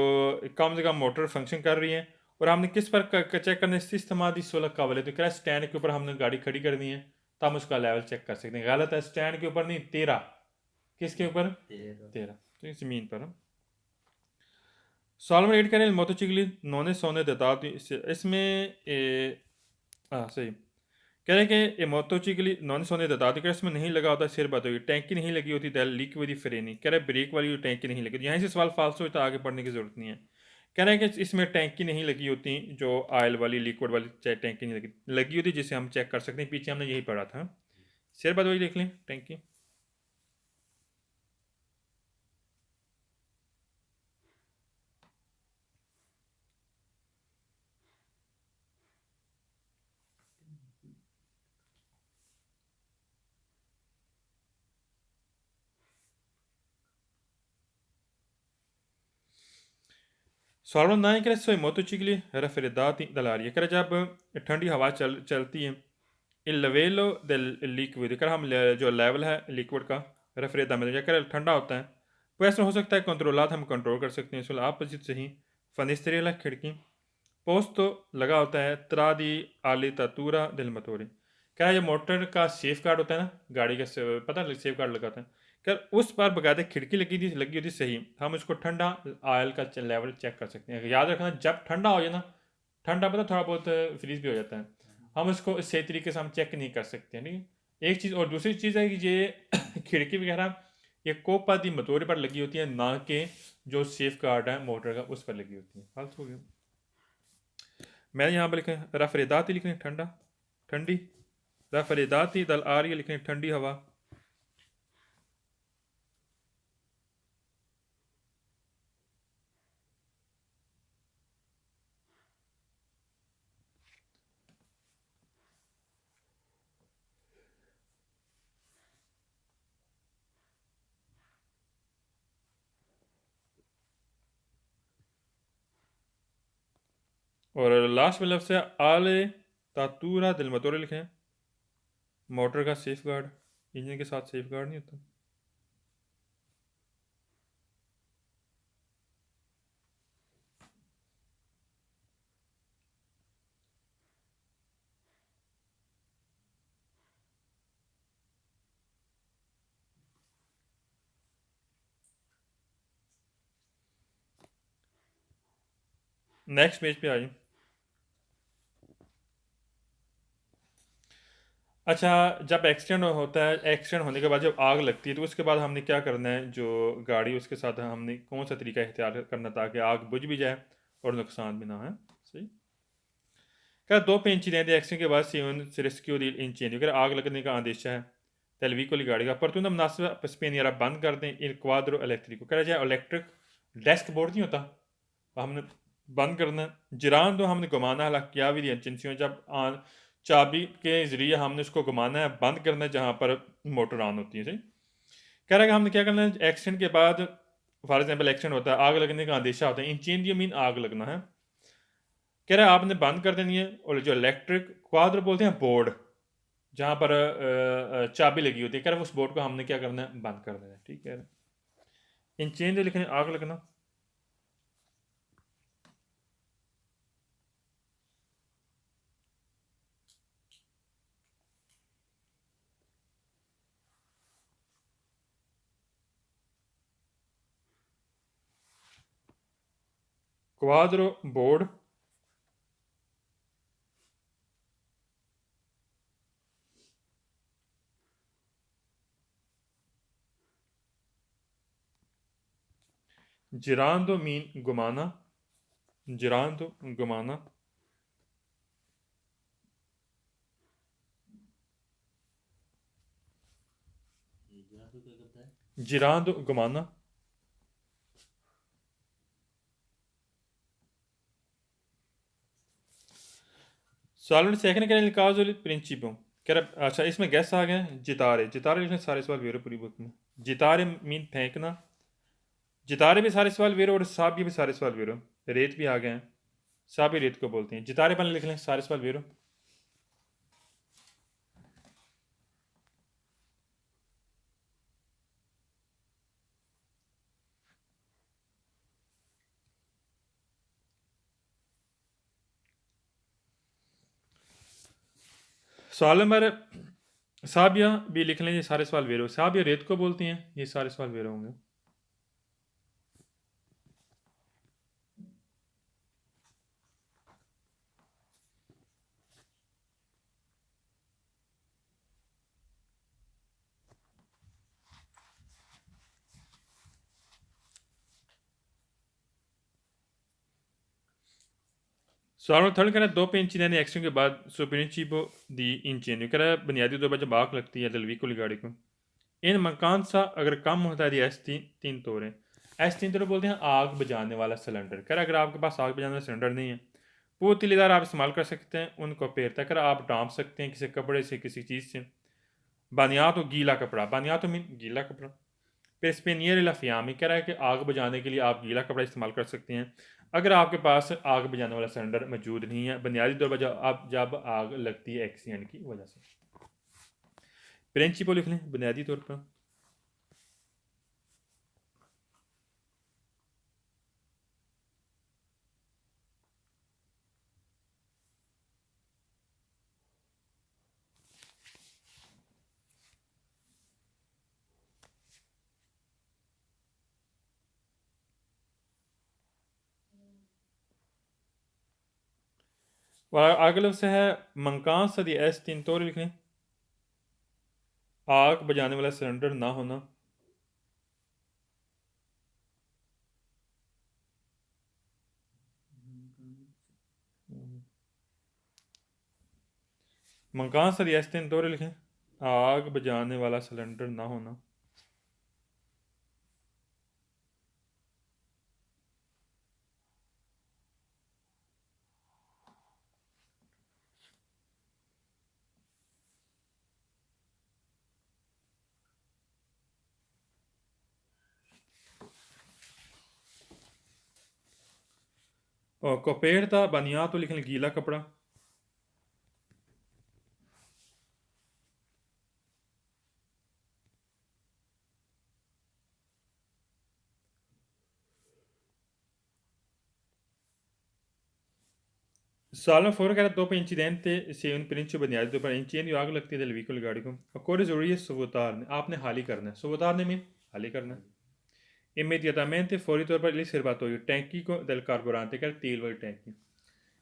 कम से कम मोटर फंक्शन कर रही है और हमने किस पर चेक करना है सिस्टमा दी सोलह कावले तो कह रहा है स्टैंड के ऊपर हमने गाड़ी खड़ी करनी है तो हम उसका लेवल चेक कर सकते हैं गलत है स्टैंड के ऊपर नहीं 13 किसके ऊपर 13 तो ज़मीन पर सॉल्वर एड करें मोटोचिकली नोने सोने देता इसमें सही कह रहे हैं कि ये मोटोचिकली नॉन सोने देता कि इसमें नहीं लगा होता सिर बात होगी टैंकी नहीं लगी होती दैल लीक हुई फ्रेनी कह रहे हैं ब्रेक वाली टैंकी नहीं लगी यहीं से सवाल फालतू होता आगे पढ़ने की ज़रूरत नहीं है कह रहे हैं कि इसमें टैंकी नहीं लगी होती जो ऑयल वाली लिक्विड वाली टैंकी नहीं लगी होती जिसे हम चेक कर सकते हैं पीछे हमने यही पढ़ा था सिर बात वही देख लें टैंकी सॉल्वर ना करें sui motocicli raffreddati dall'aria कह जब ठंडी हवा चलती है il livello del liquido कर हम जो लेवल है लिक्विड का रफरेदा में कर ठंडा होता है वो ऐसा हो सकता है कंट्रोलात हम कंट्रोल कर सकते हैं इसलिए अपोजिट से ही फनिस्त्रियल खिड़की पोस्ट तो लगा होता है त्रादी आली ततूरा दिल मतोरे क्या ये मोटर का सेफ गार्ड होता है ना गाड़ी का पता है सेफ गार्ड लगाता है क्या उस पर बकायदा खिड़की लगी होती सही हम उसको ठंडा ऑयल का लेवल चेक कर सकते हैं याद रखना जब ठंडा हो जाए ना ठंडा पता थोड़ा बहुत फ्रीज भी हो जाता है हम उसको सही तरीके से हम चेक नहीं कर सकते हैं ठीक है एक चीज़ और दूसरी चीज़ है कि ये खिड़की वगैरह ये कोपा दी मोटोरे पर लगी होती है ना कि जो सेफ गार्ड है मोटर का उस पर लगी होती है फालतू हो गया मैं यहाँ पर लिखें रफरेदाती लिखने ठंडा ठंडी रफरेदाती दल आ रही है लिखने ठंडी हवा और लास्ट में लफ्ज़ है आले तातूरा दिल मतोरे लिखें मोटर का सेफ गार्ड इंजन के साथ सेफ गार्ड नहीं होता नेक्स्ट पेज पे आ जाए अच्छा, जब एक्सीडेंट होता है, एक्सीडेंट होने के बाद जब आग लगती है तो उसके बाद हमने क्या करना है, जो गाड़ी उसके साथ है, हमने कौन सा तरीका इख्तियार करना ताकि आग बुझ भी जाए और नुकसान भी ना है। सही। क्या dopo incidenti एक्सीडेंट के बाद si rischio di incendio, अगर आग लगने का अंदेशा है del veicolo गाड़ी का, पर तुम मुनासिब spegnere बंद कर दें il quadro elettrico, कह जाए इलेक्ट्रिक डेस्क बोर्ड नहीं होता, हमने बंद करना है। जिरान तो हमने घुमाना है, क्या भी एजेंसियों जब ऑन चाबी के ज़रिए हमने उसको घुमाना है, बंद करना है जहाँ पर मोटर ऑन होती है। सही। कह रहा है कि हमने क्या करना है एक्सीडेंट के बाद, फॉर एग्जाम्पल एक्सीडेंट होता है, आग लगने का अंदेशा होता है, इंचेंडियो मीन आग लगना है। कह रहा है आपने बंद कर देनी है, और जो इलेक्ट्रिक क्वाद्र बोलते हैं बोर्ड, जहाँ पर चाबी लगी होती है, कह रहा है उस बोर्ड को हमने क्या करना है, बंद कर देना है। ठीक है। इंचेंडियो लिखने आग लगना। क्वाद्रो बोर्ड, जिरांदो मीन घुमाना, जिरांदो घुमाना, ये जरा तो क्या करता है? जिरांदो घुमाना। सॉलिड सेकंड के caso del principio, कह रहा अच्छा इसमें गैस आ गए, जितारे, जितारे लिखने सारे सवाल वेरो पूरी बुक में, जितारे मीन फेंकना, जितारे भी सारे सवाल वेरो और साबिया भी सारे सवाल वेरो, रेत भी आ गए हैं, साबी रेत को बोलते हैं, जितारे पहले लिख लें सारे सवाल वेरो। सवाल नंबर साबिया भी लिख लें, ये सारे सवाल वेरो, साबिया रेत को बोलती हैं, ये सारे सवाल वेरो होंगे। सवाल नंबर थर्ड कह रहा है दो इंची एक्शन के बाद सुपरिंचिपो दी इंचिन, कह रहा है बुनियादी तौर पर जब आग लगती है दलवी को गाड़ी को, इन मकान सा अगर कम होता है एस तीन तोड़े, एस तीन तोड़े बोलते हैं आग बुझाने वाला सिलेंडर। कह रहा है अगर आपके पास आग बुझाने वाला सिलेंडर नहीं है, वो तिलीदार आप इस्तेमाल कर सकते हैं, उनको पेरता कर आप डांप सकते हैं किसी कपड़े से, किसी चीज़ से। बानियात हो गीला कपड़ा, बानियात मीन गीला कपड़ा। फिर स्पेनियर लफियामी, कह रहा है कि आग बुझाने के लिए आप गीला कपड़ा इस्तेमाल कर सकते हैं अगर आपके पास आग बुझाने वाला सिलेंडर मौजूद नहीं है, बुनियादी तौर पर जब आग लगती है एक्सीडेंट की वजह से। प्रिंसिपल लिख लें बुनियादी तौर पर। अगले से है मंकान सदी एस तीन तौर लिखें, आग बुझाने वाला सिलेंडर ना होना। मंकान सदी एस तीन तौर लिखें, आग बुझाने वाला सिलेंडर ना होना। और कोपेरता बनिया तो लिखें गीला कपड़ा। साल में फोर कह रहा dopo incidente se un principio बुनियादी तौर पर इंचियन आग लगती है del veicolo गाड़ी को, occorre जरूरी है सुबह उतारने, आपने हाली करना है, सुबह उतारने में हाली करना है। immediatamente फौरी तौर पर il serbatoio टैंकी को del carburante, कह तेल वाली टैंकी।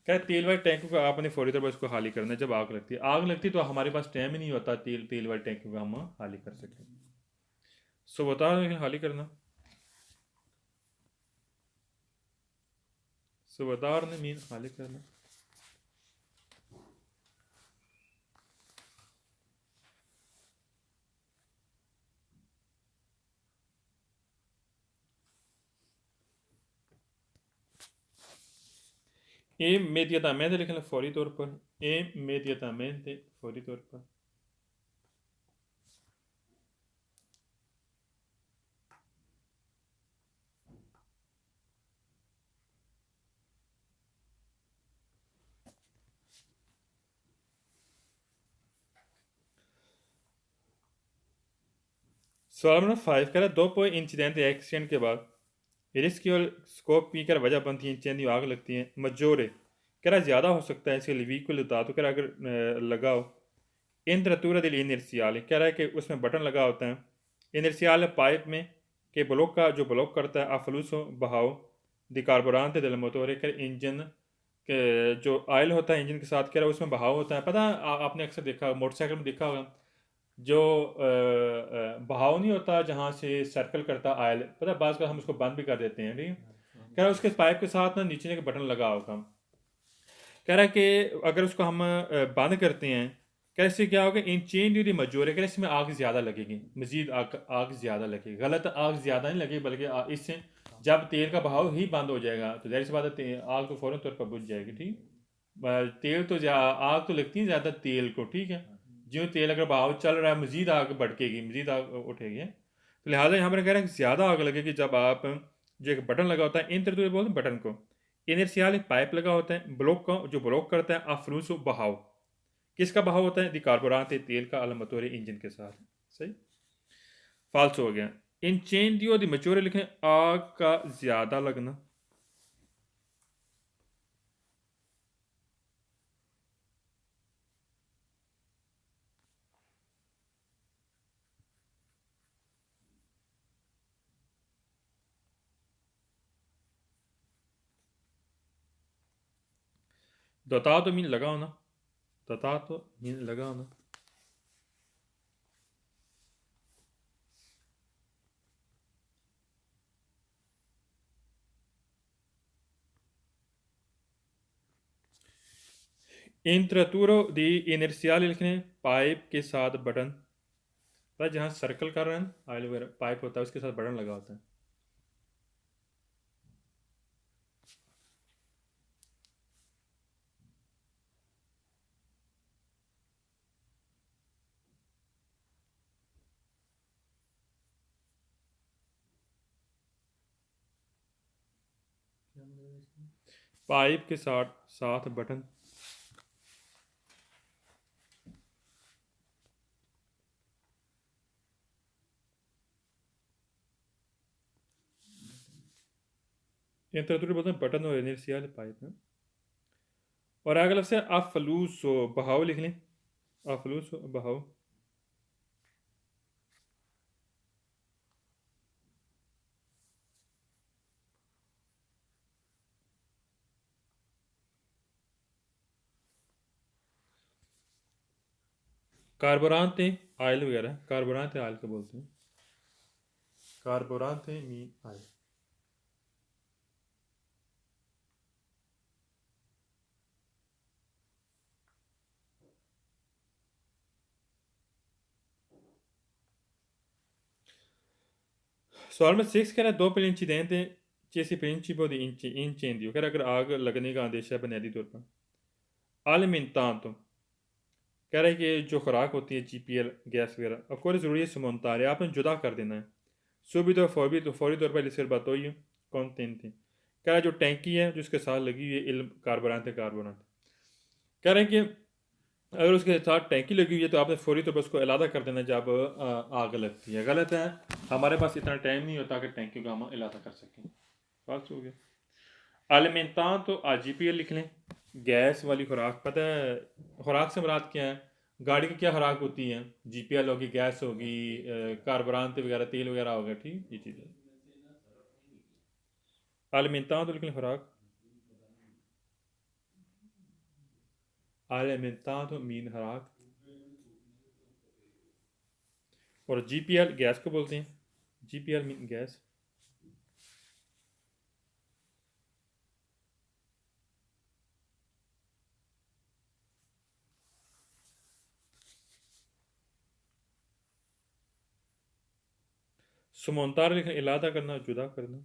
क्या तेल वाले टैंकों को आपने फौरी तौर पर उसको खाली करना है जब आग लगती है। आग लगती है तो हमारे पास टाइम ही नहीं होता तेल वाले टैंकों को हम खाली कर सकें। सो बता लेकिन खाली करना। सो बता ने मीन खाली करना। Immediatamente लिख लें फौरी तौर पर। Immediatamente फौरी तौर पर। सवाल नंबर 5 कह रहा है dopo incidente accident के बाद रिस्क और स्कोप की कर वजह बनती है इंसेंdio आग लगती है मजोरे कह रहा ज़्यादा हो सकता है इसके लिए व्हीकल उतार तो कह रहा अगर लगाओ इंट्रातूरा दिल इनर्सियाल कह रहा है कि उसमें बटन लगा होता है इनर्सियाल पाइप में के ब्लॉक का जो ब्लॉक करता है अफलूसो बहाव दी कार्बोरांते दिल मोटोरे कर इंजन के जो ऑयल होता है इंजन के साथ कह रहा है उसमें बहाव होता है पता है आपने अक्सर देखा मोटरसाइकिल में देखा होगा जो बहाव नहीं होता जहाँ से सर्कल करता आयल पता है बाज़ का हम उसको बंद भी कर देते हैं ठीक है कह रहा है उसके पाइप के साथ ना नीचे का बटन लगा होगा कह रहा है कि अगर उसको हम बंद करते हैं कह रहा है इससे क्या होगा इन चेंज यदि मजबूर है कह रहा है इसमें आग ज़्यादा लगेगी मजीद आग ज़्यादा लगेगी गलत आग ज़्यादा नहीं लगेगी बल्कि इससे जब तेल का बहाव ही बंद हो जाएगा तो जाहिर सी बात है आग तो फ़ौरन तौर पर बुझ जाएगी ठीक तेल तो आग तो लगती है ज़्यादा तेल को ठीक है ज्यों तेल अगर बहाव चल रहा है मजीद आग भड़केगी मजीद आग उठेगी तो लिहाजा यहाँ पर कह रहे हैं ज़्यादा आग लगेगी जब आप जो एक बटन लगा होता है इन तरह बोलते हैं बटन को इनर्शियल एक पाइप लगा होता है ब्लॉक का जो ब्लॉक करता है अफलूस बहाव किसका बहाव होता है दी कार्बोरात तेल का अलमतोरे इंजन के साथ सही फाल्स हो गया इंचेंडियो दी मचोरे लिखें आग का ज़्यादा लगना दोतातो मीन लगा होना दोतातो मीन लगा होना इंट्रातूरो दी इनर्शियल लिखने पाइप के साथ बटन जहाँ सर्कल कर रहे हैं ऑयल वगैरह पाइप होता है उसके साथ बटन लगा होता है पाइप के साथ साथ बटन इंट्रातूरो बोलते हैं बटन और इनर्शियल पाइप में और अगला लफ्ज़ है अफलूसो बहाव लिख लें अफलूसो बहाव कार्बोरांत आयल वगैरह कार्बोरांत आयल को बोलते हैं कार्बोरांत मीन आयल सवाल में 6 कह रहा है दो per incidente ci si principio di incendio कह रहा है अगर आग लगने का आदेश है बुनियादी तौर पर alimentanto कह रहा है कि जो खुराक होती है GPL गैस वगैरह ऑफ कोर्स ज़रूरी है सुमंतार आपने जुदा कर देना है सुबह तो फौरी तौर पर इसके बात हुई कौन तीन थी कह रहा है जो टैंकी है जो उसके साथ लगी हुई है इल्म कार्बोरात कह रहे हैं कि अगर उसके साथ टैंकी लगी हुई है तो आपने फौरी तौर पर उसको अलहदा कर देना जब आग लगती है गलत है हमारे पास इतना टाइम नहीं होता कि टैंकी को हम अलहदा कर सकें बात हो गया आलमेंतान तो GPL लिख लें गैस वाली खुराक पता है खुराक से मुराद क्या है गाड़ी की क्या खुराक होती है GPL होगी गैस होगी कार्बोरात वगैरह तेल वगैरह होगा ठीक ये चीज़ है आलमेंतान तो लिख लें खुराक alimentado मीन हराक, और GPL गैस को बोलते हैं, GPL मीन गैस। सुमंतार लिखना इलादा करना, जुदा करना।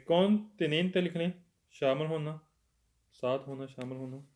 कॉन्टिनेंट लिखने शामिल होना, साथ होना, शामिल होना।